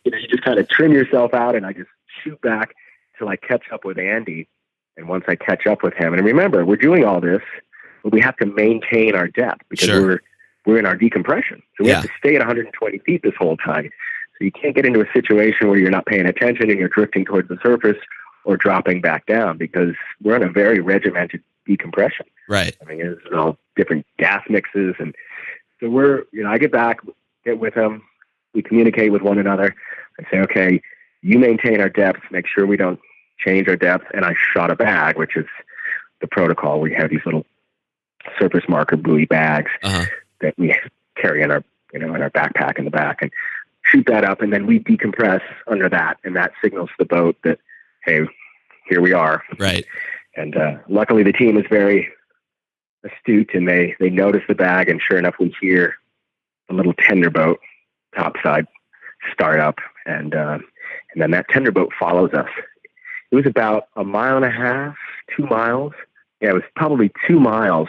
D: You just kind of trim yourself out, and I just shoot back till I catch up with Andy. And once I catch up with him, and remember, we're doing all this, but we have to maintain our depth because we're in our decompression. So we have to stay at 120 feet this whole time. So you can't get into a situation where you're not paying attention and you're drifting towards the surface or dropping back down, because we're in a very regimented decompression.
A: Right.
D: I mean, there's all different gas mixes. And so I get back, get with him. We communicate with one another. I say, okay, you maintain our depth, make sure we don't change our depth. And I shot a bag, which is the protocol. We have these little surface marker buoy bags that we carry in our, in our backpack in the back, and shoot that up. And then we decompress under that. And that signals the boat that, hey, here we are.
A: Right.
D: And luckily the team is very astute, and they notice the bag, and sure enough, we hear a little tender boat topside start up, and then that tender boat follows us. It was about 1.5 miles, 2 miles. Yeah, it was probably 2 miles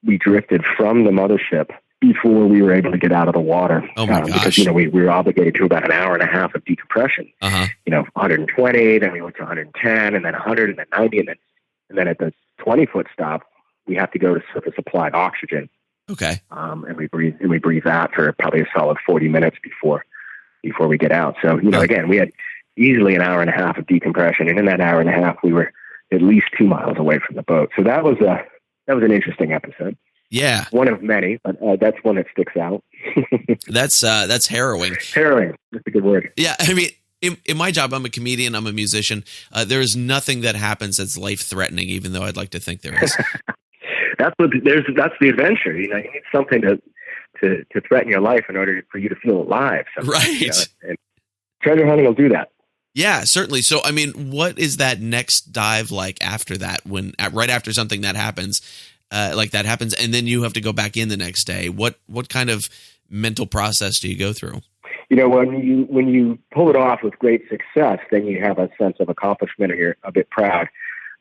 D: we drifted from the mothership before we were able to get out of the water.
A: Oh my gosh.
D: Because, we were obligated to about 1.5 hours of decompression. 120, then we went to 110, and then 100, and then 90, and then at the 20-foot stop, we have to go to surface applied oxygen.
A: Okay.
D: And we breathe that for probably a solid 40 minutes before we get out. So, again, we had easily 1.5 hours of decompression, and in that 1.5 hours, we were at least 2 miles away from the boat. So that was an interesting episode.
A: Yeah.
D: One of many, but that's one that sticks out.
A: That's harrowing.
D: Harrowing. That's a good word.
A: Yeah. I mean, in my job, I'm a comedian, I'm a musician. There is nothing that happens that's life-threatening, even though I'd like to think there is.
D: That's the adventure. You need something to threaten your life in order for you to feel alive.
A: Right.
D: And treasure hunting will do that.
A: Yeah, certainly. So, I mean, what is that next dive like after that? Right after something that happens, and then you have to go back in the next day. What kind of mental process do you go through?
D: When you pull it off with great success, then you have a sense of accomplishment, and you're a bit proud.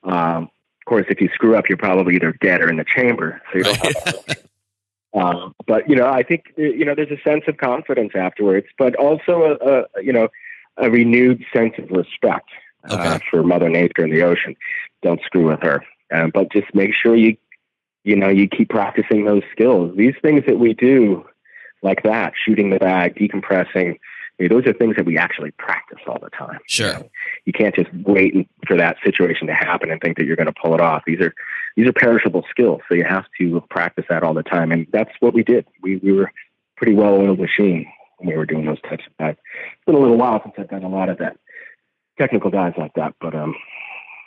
D: Of course, if you screw up, you're probably either dead or in the chamber. So you don't have that. But I think there's a sense of confidence afterwards, but also a renewed sense of respect for Mother Nature and the ocean. Don't screw with her, but just make sure you keep practicing those skills. These things that we do, like that, shooting the bag, decompressing, those are things that we actually practice all the time.
A: Sure.
D: You can't just wait for that situation to happen and think that you're going to pull it off. These are perishable skills, so you have to practice that all the time, and that's what we did. We were a pretty well-oiled machine when we were doing those types of dives. It's been a little while since I've done a lot of that technical dives like that, but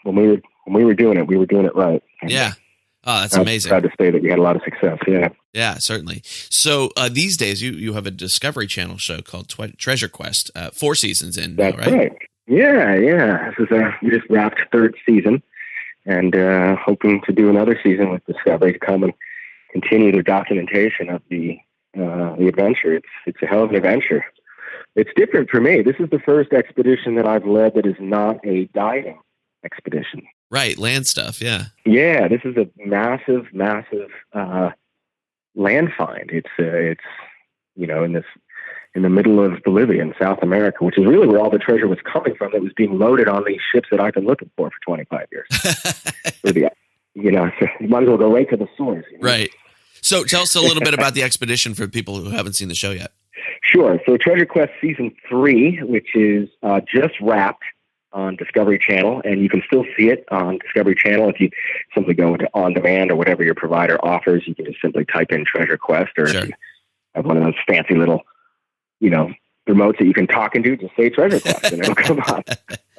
D: when we were doing it, we were doing it right.
A: Yeah. Oh, that's amazing.
D: I'm proud to say that we had a lot of success. Yeah.
A: Yeah, certainly. So these days you have a Discovery Channel show called Treasure Quest, 4 seasons in.
D: That's
A: now, right?
D: Yeah. This is we just wrapped 3rd season, and hoping to do another season with Discovery to come and continue their documentation of the adventure. It's a hell of an adventure. It's different for me. This is the first expedition that I've led that is not a diving expedition.
A: Right, land stuff, yeah.
D: Yeah, this is a massive land find. It's in the middle of Bolivia in South America, which is really where all the treasure was coming from that was being loaded on these ships that I've been looking for 25 years. You might as well go right to the source.
A: Right. So tell us a little bit about the expedition for people who haven't seen the show yet.
D: Sure. So Treasure Quest Season 3, which is just wrapped on Discovery Channel, and you can still see it on Discovery Channel. If you simply go into On Demand or whatever your provider offers, you can just simply type in Treasure Quest, or
A: sure.
D: If you have one of those fancy little, remotes that you can talk into, just say Treasure Quest, and it'll come up.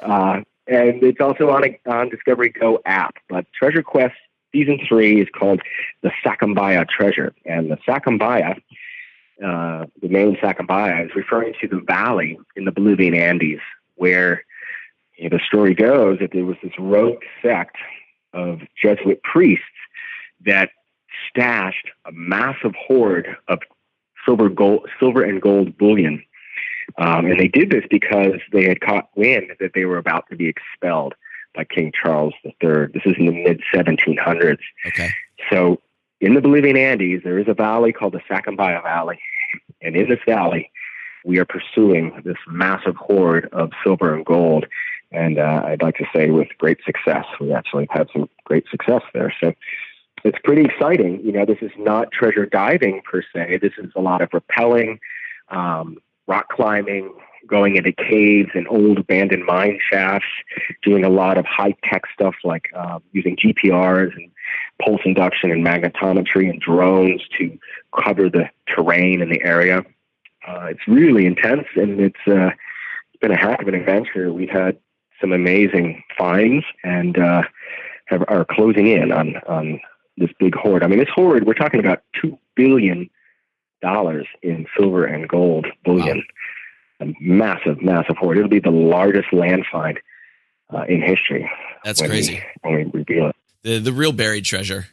D: And it's also on Discovery Go app. But Treasure Quest Season 3 is called the Sacam Baya Treasure, and the Sacam Baya, the name Sacam Baya, is referring to the valley in the Bolivian Andes where the story goes that there was this rogue sect of Jesuit priests that stashed a massive hoard of silver and gold bullion. And they did this because they had caught wind that they were about to be expelled by King Charles III. This is in the mid-1700s.
A: Okay.
D: So in the Bolivian Andes, there is a valley called the Sacam Baya Valley. And in this valley, we are pursuing this massive hoard of silver and gold. And I'd like to say with great success. We actually had some great success there. So it's pretty exciting. You know, this is not treasure diving per se. This is a lot of rappelling, rock climbing, going into caves and old abandoned mine shafts, doing a lot of high-tech stuff like using GPRs and pulse induction and magnetometry and drones to cover the terrain in the area. It's really intense, and it's been a heck of an adventure. We've had some amazing finds and are closing in on this big hoard. I mean, this hoard, we're talking about $2 billion in silver and gold bullion. Wow. A massive, massive hoard. It'll be the largest land find in history.
A: That's crazy.
D: When we reveal it.
A: The real buried treasure.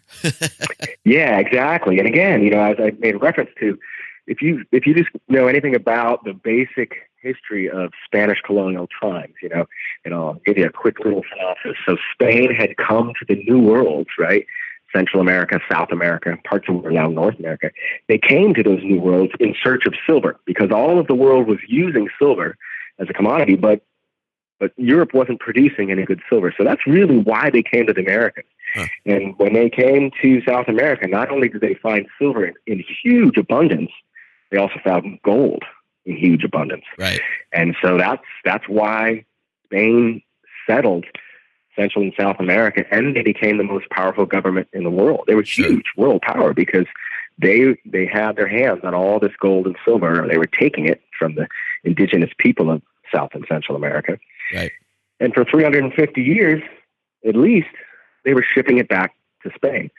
D: Yeah, exactly. And again, you know, as I made reference to, if you just know anything about the basic history of Spanish colonial times, you know, and I'll give you a quick little synopsis. So Spain had come to the New Worlds, right? Central America, South America, parts of now North America. They came to those new worlds in search of silver because all of the world was using silver as a commodity, but Europe wasn't producing any good silver. So that's really why they came to the Americas. Huh. And when they came to South America, not only did they find silver in huge abundance, they also found gold in huge abundance.
A: Right.
D: And so that's why Spain settled Central and South America, and they became the most powerful government in the world. They were huge world power because they had their hands on all this gold and silver. They were taking it from the indigenous people of South and Central America.
A: Right.
D: And for 350 years, at least, they were shipping it back to Spain.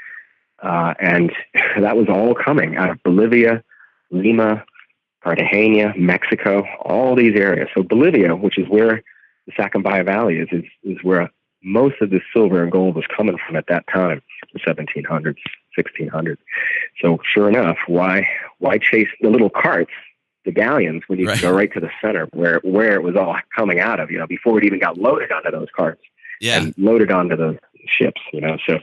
D: And that was all coming out of Bolivia, Lima, Cartagena, Mexico, all these areas. So Bolivia, which is where the Sacam Baya Valley is where most of the silver and gold was coming from at that time, the 1700s, 1600s. So sure enough, why chase the little carts, the galleons, when you can go right to the center where it was all coming out of, you know, before it even got loaded onto those carts and loaded onto the ships, you know. So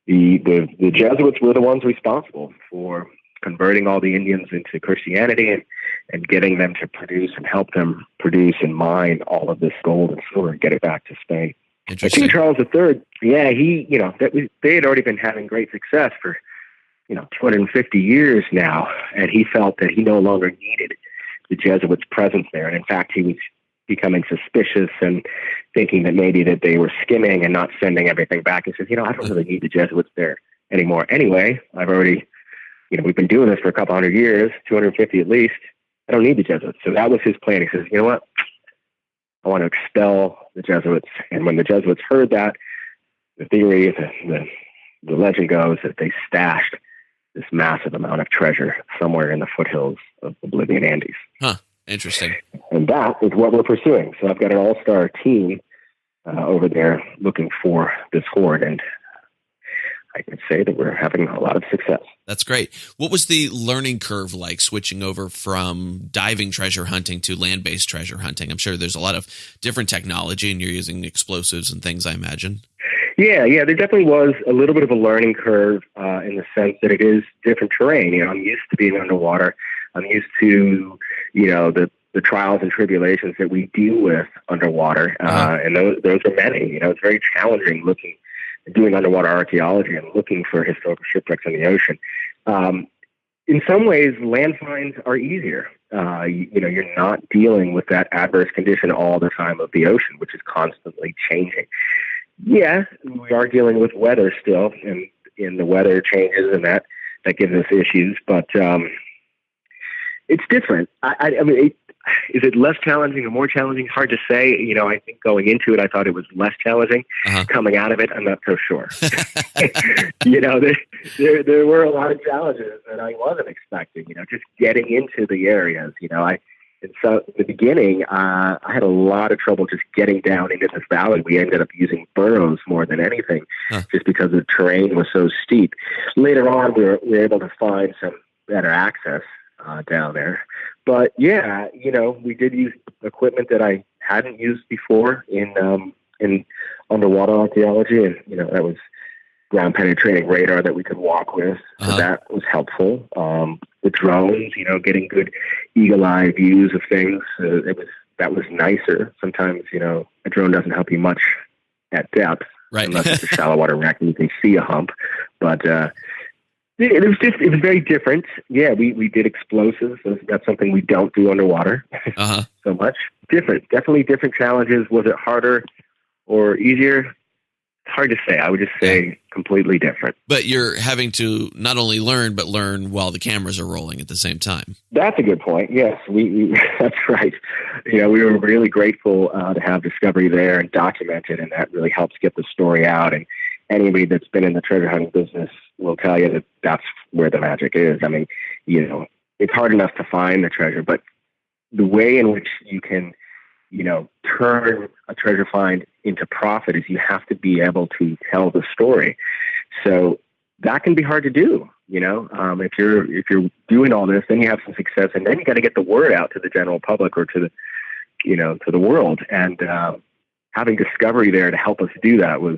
D: the Jesuits were the ones responsible for converting all the Indians into Christianity and getting them to produce and help them produce and mine all of this gold and silver and get it back to Spain. King Charles III, he, you know, they had already been having great success for, you know, 250 years now, and he felt that he no longer needed the Jesuits' presence there. And in fact, he was becoming suspicious and thinking that maybe that they were skimming and not sending everything back. He says, you know, I don't really need the Jesuits there anymore. Anyway, I've already, you know, we've been doing this for a couple hundred years, 250 at least. I don't need the Jesuits. So that was his plan. He says, you know what? I want to expel the Jesuits. And when the Jesuits heard that, the theory, the legend goes that they stashed this massive amount of treasure somewhere in the foothills of the Bolivian Andes.
A: Huh. Interesting.
D: And that is what we're pursuing. So I've got an all-star team over there looking for this hoard, and I can say that we're having a lot of success.
A: That's great. What was the learning curve like switching over from diving treasure hunting to land-based treasure hunting? I'm sure there's a lot of different technology, and you're using explosives and things, I imagine.
D: Yeah, there definitely was a little bit of a learning curve in the sense that it is different terrain. You know, I'm used to being underwater. I'm used to, you know, the trials and tribulations that we deal with underwater, and those are many. You know, it's very challenging doing underwater archaeology and looking for historical shipwrecks in the ocean. In some ways, land finds are easier. You know, you're not dealing with that adverse condition all the time of the ocean, which is constantly changing. Yeah, we are dealing with weather still, and the weather changes, and that gives us issues. But it's different. I mean, is it less challenging or more challenging? Hard to say. You know, I think going into it, I thought it was less challenging. Coming out of it, I'm not so sure. You know, there were a lot of challenges that I wasn't expecting. You know, just getting into the areas. You know, and so at the beginning, I had a lot of trouble just getting down into this valley. We ended up using burrows more than anything, just because the terrain was so steep. Later on, we were able to find some better access down there. But yeah, you know, we did use equipment that I hadn't used before in underwater archaeology, and you know, that was ground penetrating radar that we could walk with. So that was helpful. The drones, getting good eagle eye views of things. That was nicer. Sometimes, a drone doesn't help you much at depth,
A: right?
D: Unless it's a shallow water wreck and you can see a hump. But it was very different. Yeah, we did explosives. That's something we don't do underwater so much. Definitely different challenges. Was it harder or easier? It's hard to say. I would just say completely different.
A: But you're having to not only learn, but learn while the cameras are rolling at the same time.
D: That's a good point. Yes, we that's right. We were really grateful to have Discovery there and document it, and that really helps get the story out. And anybody that's been in the treasure hunting business will tell you that that's where the magic is. I mean, it's hard enough to find the treasure, but the way in which you can, turn a treasure find into profit is you have to be able to tell the story. So that can be hard to do. If you're doing all this, then you have some success, and then you got to get the word out to the general public or to the world. And having Discovery there to help us do that was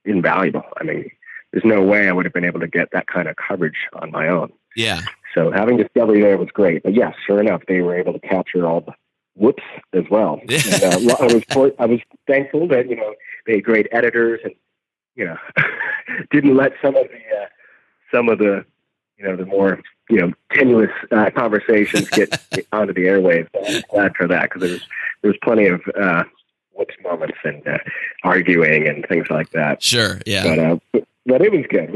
D: invaluable. I mean, there's no way I would have been able to get that kind of coverage on my own.
A: Yeah.
D: So having Discovery there was great. But yes, sure enough, they were able to capture all the whoops as well. And, I was thankful that they had great editors and didn't let some of the the more tenuous conversations get onto the airwaves. So I'm glad for that, because there was plenty of whoops moments and arguing and things like that.
A: Sure, yeah.
D: But it was good.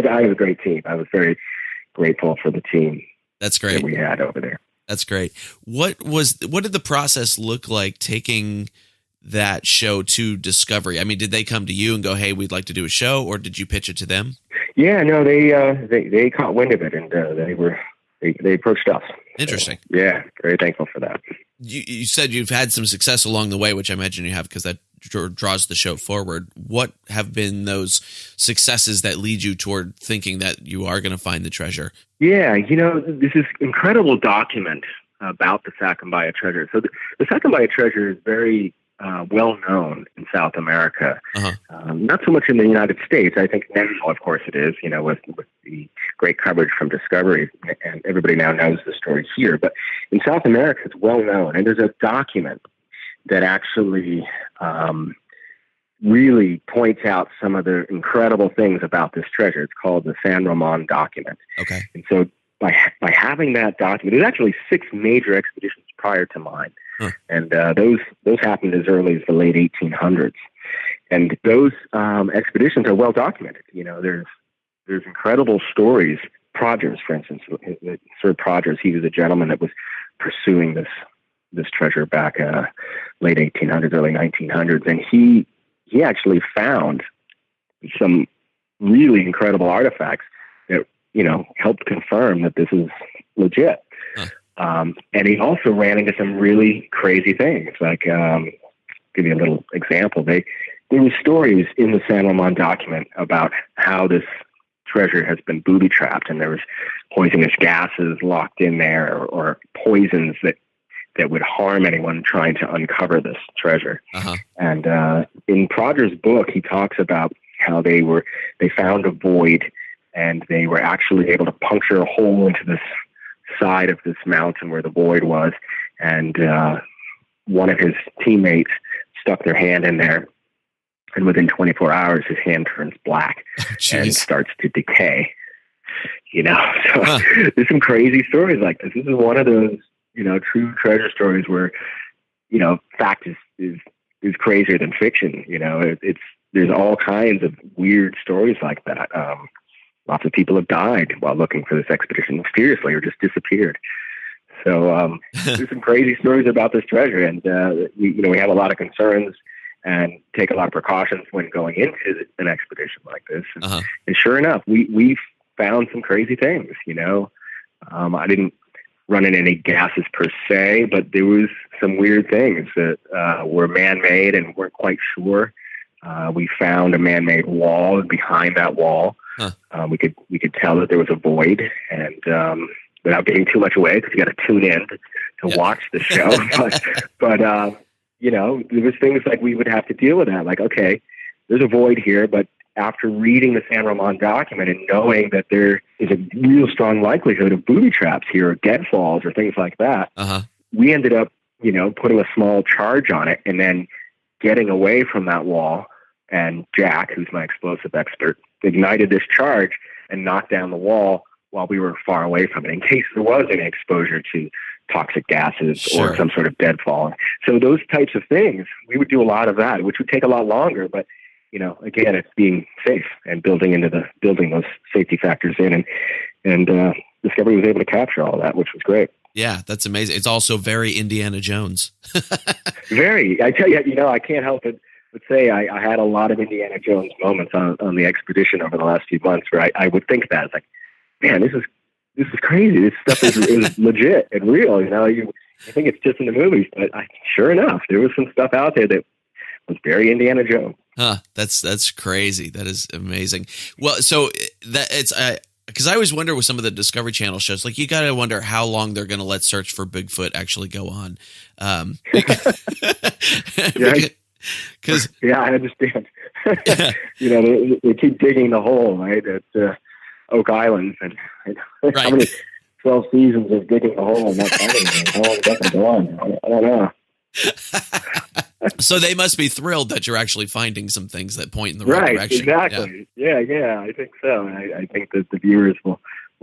D: I was a great team. I was very grateful for the team.
A: That's great.
D: That we had over there.
A: That's great. What did the process look like taking that show to Discovery? I mean, did they come to you and go, "Hey, we'd like to do a show," or did you pitch it to them?
D: Yeah, no, they caught wind of it, and they approached us.
A: Interesting.
D: So, yeah, very thankful for that.
A: You said you've had some success along the way, which I imagine you have, because that draws the show forward. What have been those successes that lead you toward thinking that you are going to find the treasure?
D: Yeah, this is incredible document about the Sacam Baya treasure. So the Sacam Baya treasure is very well known in South America, not so much in the United States. I think now, of course, it is. With the great coverage from Discovery, and everybody now knows the story here. But in South America, it's well known, and there's a document that actually really points out some of the incredible things about this treasure. It's called the San Ramon Document.
A: Okay.
D: And so by having that document, there's actually 6 major expeditions prior to mine. And those happened as early as the late 1800s. And those expeditions are well documented. There's incredible stories. Prodgers, for instance, Sir Prodgers, he was a gentleman that was pursuing this treasure back late 1800s, early 1900s, and he actually found some really incredible artifacts that helped confirm that this is legit. And he also ran into some really crazy things. Like, give you a little example. There were stories in the San Ramon Document about how this treasure has been booby trapped, and there was poisonous gases locked in there, or poisons that would harm anyone trying to uncover this treasure. And in Prodgers' book, he talks about how they found a void, and they were actually able to puncture a hole into this side of this mountain where the void was, and one of his teammates stuck their hand in there, and within 24 hours his hand turns black and starts to decay. So there's some crazy stories like this. This is one of those true treasure stories where fact is crazier than fiction. There's all kinds of weird stories like that. Lots of people have died while looking for this expedition mysteriously, or just disappeared. So there's some crazy stories about this treasure, and we have a lot of concerns and take a lot of precautions when going into an expedition like this. And sure enough, we found some crazy things. I didn't run in any gases per se, but there was some weird things that were man-made and weren't quite sure. We found a man-made wall, and behind that wall, we could tell that there was a void, and without giving too much away, because you got to tune in to watch the show. but there was things like we would have to deal with that. Like, okay, there's a void here, but after reading the San Ramon Document and knowing that there is a real strong likelihood of booby traps here, or deadfalls, or things like that, we ended up, putting a small charge on it and then getting away from that wall. And Jack, who's my explosive expert, ignited this charge and knocked down the wall while we were far away from it, in case there was any exposure to toxic gases or some sort of deadfall. So those types of things, we would do a lot of that, which would take a lot longer. But, again, it's being safe and building those safety factors in. And Discovery was able to capture all of that, which was great.
A: Yeah, that's amazing. It's also very Indiana Jones.
D: Very. I tell you, I can't help it but say I had a lot of Indiana Jones moments on the expedition over the last few months where I would think that. It's like, man, this is crazy. This stuff is legit and real. I think it's just in the movies, but sure enough, there was some stuff out there that was very Indiana Jones.
A: That's crazy. That is amazing. Well, so that it's because I always wonder with some of the Discovery Channel shows, like you got to wonder how long they're going to let Search for Bigfoot actually go on. Because
D: I understand. They keep digging the hole, right? At Oak Island, and how many 12 seasons of digging the hole and not finding it. How long is that going to go on? I don't know.
A: So they must be thrilled that you're actually finding some things that point in the right direction.
D: Exactly. Yeah, I think so. I think that the viewers will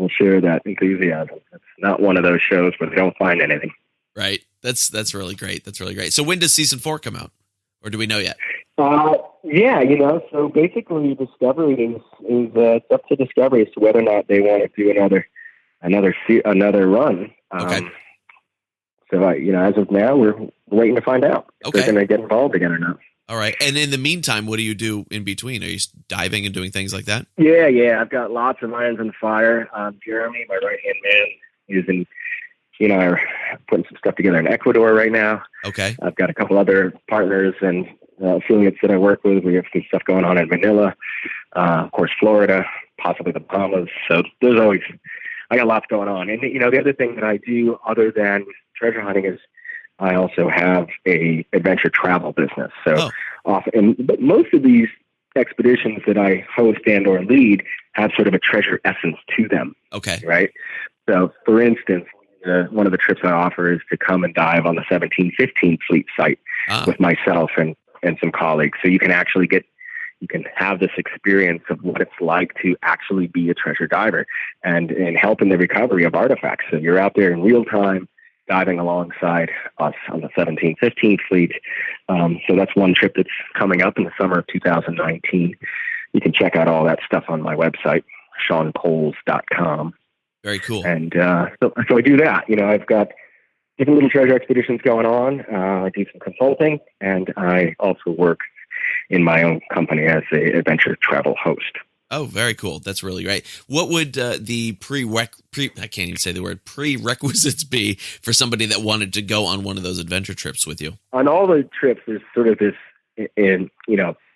D: share that enthusiasm. It's not one of those shows where they don't find anything.
A: Right. That's really great. That's really great. So when does season 4 come out? Or do we know yet?
D: So basically Discovery is up to Discovery as to whether or not they want to do another run.
A: Okay.
D: So, as of now, we're waiting to find out if they're going to get involved again or not.
A: All right. And in the meantime, what do you do in between? Are you diving and doing things like that?
D: Yeah. I've got lots of irons on the fire. Jeremy, my right-hand man, is in, putting some stuff together in Ecuador right now.
A: Okay.
D: I've got a couple other partners and affiliates that I work with. We have some stuff going on in Manila, of course, Florida, possibly the Bahamas. So I got lots going on. And, the other thing that I do other than treasure hunting is I also have a adventure travel business. So but most of these expeditions that I host and or lead have sort of a treasure essence to them.
A: Okay.
D: Right. So for instance, one of the trips I offer is to come and dive on the 1715 fleet site with myself and some colleagues. So you can actually you can have this experience of what it's like to actually be a treasure diver and help in the recovery of artifacts. So you're out there in real time diving alongside us on the 1715 fleet. So that's one trip that's coming up in the summer of 2019. You can check out all that stuff on my website, ShawnColes.com.
A: Very cool.
D: And so I do that. I've got different little treasure expeditions going on. I do some consulting, and I also work in my own company as a adventure travel host.
A: Oh, very cool. That's really great. What would the I can't even say the word prerequisites be for somebody that wanted to go on one of those adventure trips with you?
D: On all the trips, there's sort of this,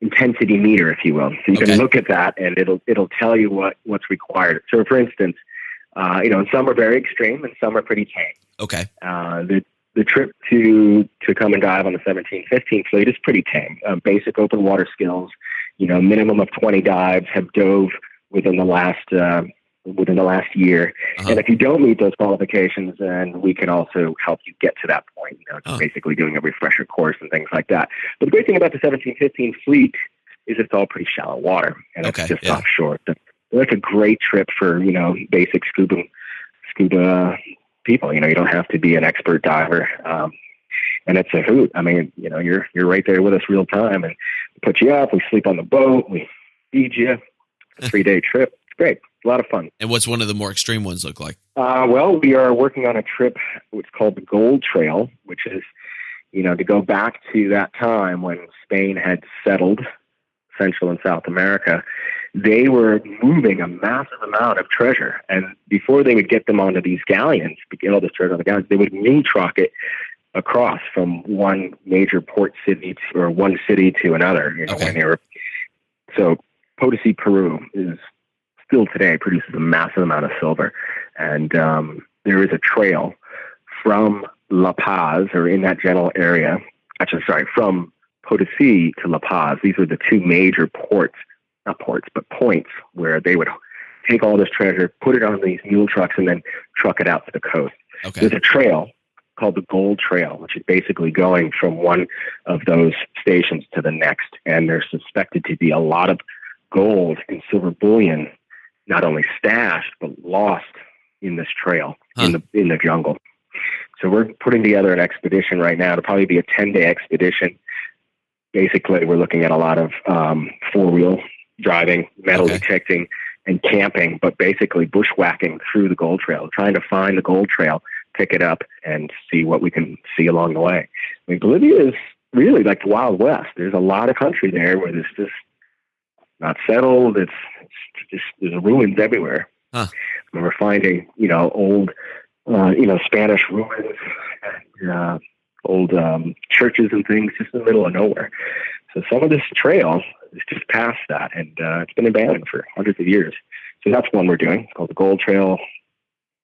D: intensity meter, if you will. So you can look at that, and it'll tell you what's required. So, for instance, and some are very extreme, and some are pretty tame. Okay. The trip to come and dive on the 1715 fleet is pretty tame. Basic open water skills. Minimum of 20 dives, have dove within the last year. And if you don't meet those qualifications, then we can also help you get to that point. Basically doing a refresher course and things like that. But the great thing about the 1715 fleet is it's all pretty shallow water, and it's just offshore. That's a great trip for basic scuba people. You don't have to be an expert diver. And it's a hoot. I mean, you're right there with us real time, and we put you up, we sleep on the boat, we feed you. It's a 3-day trip. It's great. It's a lot of fun.
A: And what's one of the more extreme ones look like?
D: Well, we are working on a trip, what's called the Gold Trail, which is, to go back to that time when Spain had settled Central and South America. They were moving a massive amount of treasure. And before they would get them onto these galleons, get all this treasure on the galleons, they would moon truck it across from one major port city or one city to another. When they were, so Potosi, Peru is still today produces a massive amount of silver. And there is a trail from La Paz, or in that general area, from Potosi to La Paz. These are the two major ports not ports, but points where they would take all this treasure, put it on these mule trucks, and then truck it out to the coast.
A: Okay.
D: There's a trail called the Gold Trail, which is basically going from one of those stations to the next. And there's suspected to be a lot of gold and silver bullion, not only stashed, but lost in this trail, in the jungle. So we're putting together an expedition right now. It'll probably be a 10-day expedition. Basically, we're looking at a lot of four-wheel driving, metal detecting, and camping, but basically bushwhacking through the Gold Trail, trying to find the Gold Trail, pick it up, and see what we can see along the way. I mean, Bolivia is really like the Wild West. There's a lot of country there where it's just not settled. It's just, there's ruins everywhere. And we're finding, old, Spanish ruins, and, old churches and things just in the middle of nowhere. So some of this trail is just past that, and it's been abandoned for hundreds of years. So that's one we're doing. It's called the Gold Trail.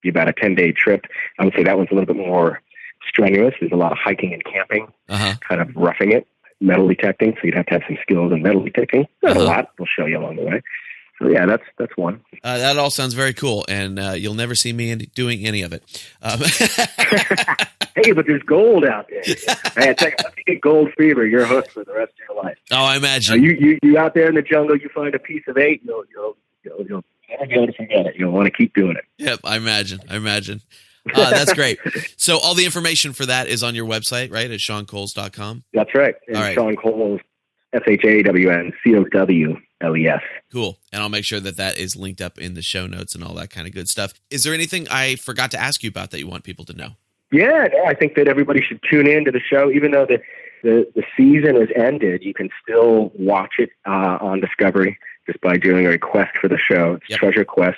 D: Be about a 10-day trip. I would say that one's a little bit more strenuous. There's a lot of hiking and camping, kind of roughing it, metal detecting. So you'd have to have some skills in metal detecting. Not a lot. We'll show you along the way. So yeah, that's one.
A: That all sounds very cool, and you'll never see me doing any of it.
D: Hey, but there's gold out there. Man, once you get gold fever, you're hooked for the rest of your life.
A: Oh, I imagine.
D: You out there in the jungle, you find a piece of 8, you'll never be able to forget it. You'll want to keep doing it.
A: Yep, I imagine. That's great. So all the information for that is on your website, right, at ShawnColes.com?
D: That's right. And all right. Shawn Coles, ShawnCowles.
A: Cool. And I'll make sure that is linked up in the show notes and all that kind of good stuff. Is there anything I forgot to ask you about that you want people to know?
D: Yeah, no, I think that everybody should tune in to the show. Even though the season has ended, you can still watch it on Discovery just by doing a request for the show. It's Treasure Quest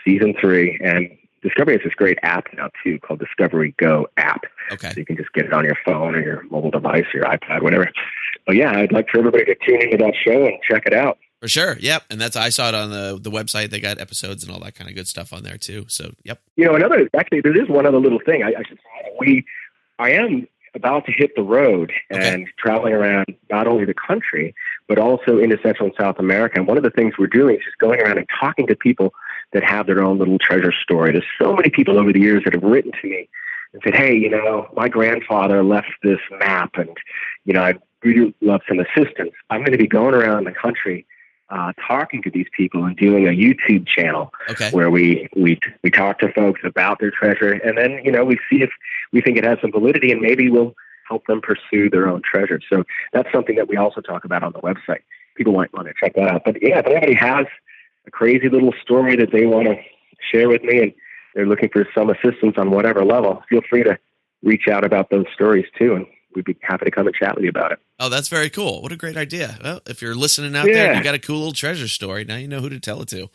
D: Season 3. And Discovery has this great app now, too, called Discovery Go app. Okay. So you can just get it on your phone or your mobile device, your iPad, whatever. But yeah, I'd like for everybody to tune into that show and check it out.
A: For sure. Yep. And I saw it on the website. They got episodes and all that kind of good stuff on there too. So, yep.
D: There is one other little thing I should say. I am about to hit the road and traveling around not only the country, but also into Central and South America. And one of the things we're doing is just going around and talking to people that have their own little treasure story. There's so many people over the years that have written to me and said, hey, my grandfather left this map and, I'd really love some assistance. I'm going to be going around the country talking to these people and doing a YouTube channel where we talk to folks about their treasure, and then we see if we think it has some validity, and maybe we'll help them pursue their own treasure. So that's something that we also talk about on the website. People might want to check that out. But yeah, if anybody has a crazy little story that they want to share with me, and they're looking for some assistance on whatever level, feel free to reach out about those stories too, and we'd be happy to come and chat with you about it.
A: Oh, that's very cool. What a great idea. Well, if you're listening out there and you got a cool little treasure story, now you know who to tell it to.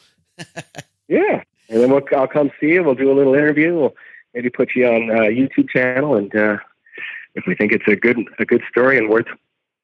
D: Yeah. And then I'll come see you. We'll do a little interview. We'll maybe put you on a YouTube channel. And if we think it's a good story and worth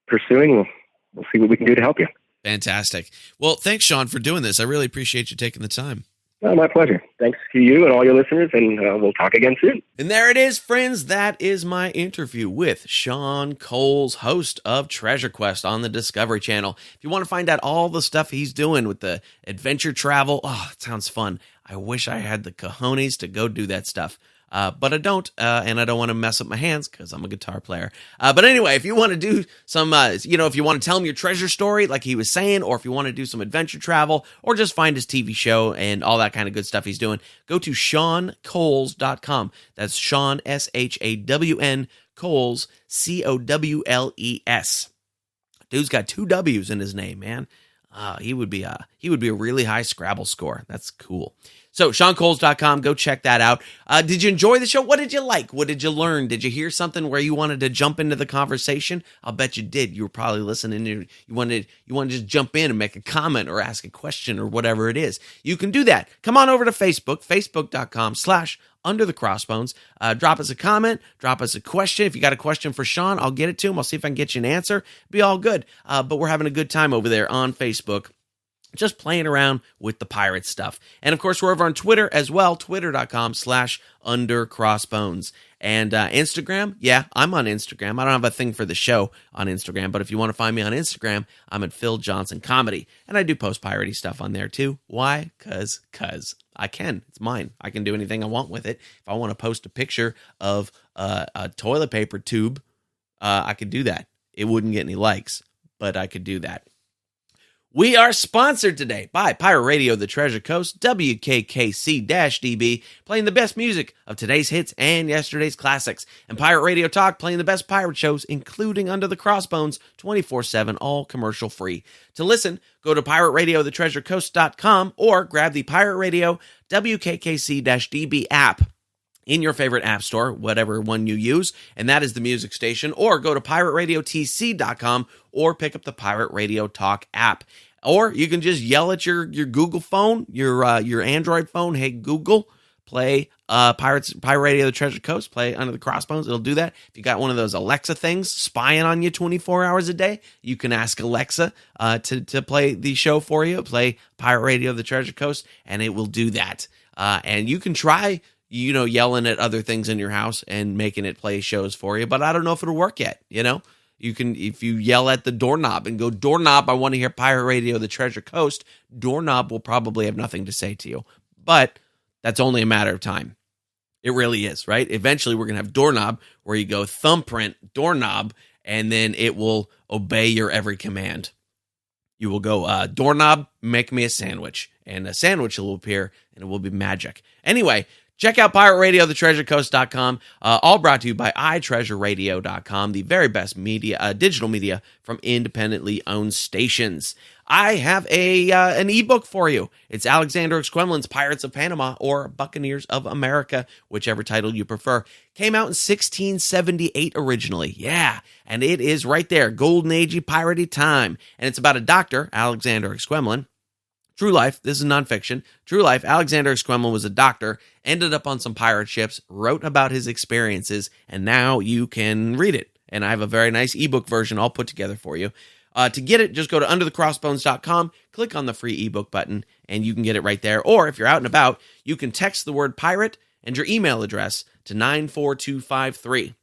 D: pursuing, we'll see what we can do to help you.
A: Fantastic. Well, thanks, Shawn, for doing this. I really appreciate you taking the time.
D: Oh, my pleasure. Thanks to you and all your listeners, and we'll talk again soon.
A: And there it is, friends. That is my interview with Shawn Coles, host of Treasure Quest on the Discovery Channel. If you want to find out all the stuff he's doing with the adventure travel, it sounds fun. I wish I had the cojones to go do that stuff. But I don't, and I don't want to mess up my hands because I'm a guitar player. But anyway, if you want to do some, if you want to tell him your treasure story, like he was saying, or if you want to do some adventure travel, or just find his TV show and all that kind of good stuff he's doing, go to ShawnCowles.com. That's Shawn, ShaWN, Coles, COWLES. Dude's got 2 W's in his name, man. He would be a really high Scrabble score. That's cool. So ShawnCowles.com, go check that out. Did you enjoy the show? What did you like? What did you learn? Did you hear something where you wanted to jump into the conversation? I'll bet you did. You were probably listening. You wanted to just jump in and make a comment or ask a question or whatever it is. You can do that. Come on over to Facebook, facebook.com/UnderTheCrossbones. Drop us a comment. Drop us a question. If you got a question for Shawn, I'll get it to him. I'll see if I can get you an answer. Be all good. But we're having a good time over there on Facebook, just playing around with the pirate stuff. And of course, we're over on Twitter as well, twitter.com/UnderCrossbones. And Instagram, yeah, I'm on Instagram. I don't have a thing for the show on Instagram, but if you want to find me on Instagram, I'm at Phil Johnson Comedy. And I do post piratey stuff on there too. Why? Because I can. It's mine. I can do anything I want with it. If I want to post a picture of a toilet paper tube, I could do that. It wouldn't get any likes, but I could do that. We are sponsored today by Pirate Radio, The Treasure Coast, WKKC-DB, playing the best music of today's hits and yesterday's classics, and Pirate Radio Talk, playing the best pirate shows, including Under the Crossbones, 24/7, all commercial free. To listen, go to pirateradioTheTreasureCoast.com or grab the Pirate Radio WKKC-DB app in your favorite app store, whatever one you use, and that is the music station, or go to pirateradiotc.com or pick up the Pirate Radio Talk app. Or you can just yell at your Google phone, your Android phone, hey Google, play Pirate Radio The Treasure Coast, play Under the Crossbones. It'll do that. If you got one of those Alexa things spying on you 24 hours a day, you can ask Alexa to play the show for you, play Pirate Radio The Treasure Coast, and it will do that. And you can try yelling at other things in your house and making it play shows for you. But I don't know if it'll work yet, You can, if you yell at the doorknob and go, doorknob, I want to hear Pirate Radio, The Treasure Coast, doorknob will probably have nothing to say to you. But that's only a matter of time. It really is, right? Eventually, we're going to have doorknob where you go thumbprint, doorknob, and then it will obey your every command. You will go, doorknob, make me a sandwich. And a sandwich will appear, and it will be magic. Anyway, check out Pirate Radio, TheTreasureCoast.com, all brought to you by iTreasureRadio.com, the very best media, digital media from independently owned stations. I have an ebook for you. It's Alexander Exquemelin's Pirates of Panama or Buccaneers of America, whichever title you prefer. Came out in 1678 originally. Yeah, and it is right there, golden agey piratey time. And it's about a doctor, Alexander Exquemelin. True life, this is nonfiction. True life, Alexander Exquemelin was a doctor, ended up on some pirate ships, wrote about his experiences, and now you can read it. And I have a very nice ebook version all put together for you. To get it, just go to underthecrossbones.com, click on the free ebook button, and you can get it right there. Or if you're out and about, you can text the word pirate and your email address to 94253.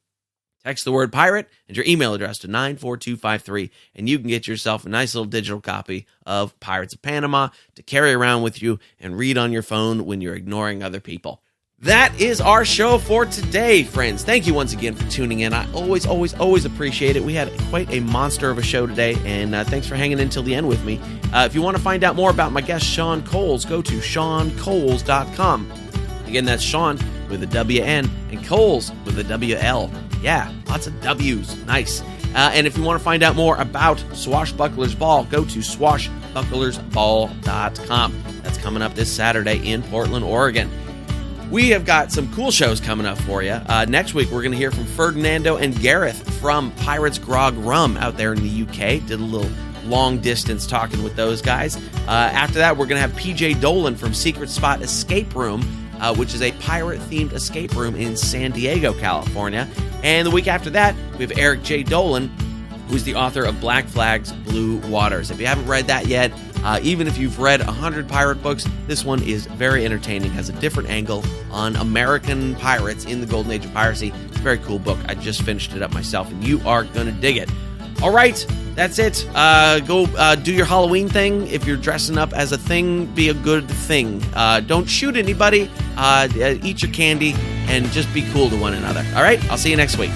A: Text the word pirate and your email address to 94253, and you can get yourself a nice little digital copy of Pirates of Panama to carry around with you and read on your phone when you're ignoring other people. That is our show for today, friends. Thank you once again for tuning in. I always appreciate it. We had quite a monster of a show today, and thanks for hanging in till the end with me. If you want to find out more about my guest, Shawn Coles, go to ShawnColes.com. Again, that's Shawn with a W-N and Coles with a W-L. Yeah, lots of W's. Nice. And if you want to find out more about Swashbuckler's Ball, go to swashbucklersball.com. That's coming up this Saturday in Portland, Oregon. We have got some cool shows coming up for you. Next week, we're going to hear from Ferdinando and Gareth from Pirates Grog Rum out there in the UK. Did a little long distance talking with those guys. After that, we're going to have PJ Dolan from Secret Spot Escape Room, which is a pirate-themed escape room in San Diego, California. And the week after that, we have Eric J. Dolan, who's the author of Black Flag's Blue Waters. If you haven't read that yet, even if you've read 100 pirate books, this one is very entertaining, has a different angle on American pirates in the golden age of piracy. It's a very cool book. I just finished it up myself, and you are going to dig it. All right, that's it. Go do your Halloween thing. If you're dressing up as a thing, be a good thing. Don't shoot anybody. Eat your candy and just be cool to one another. All right, I'll see you next week.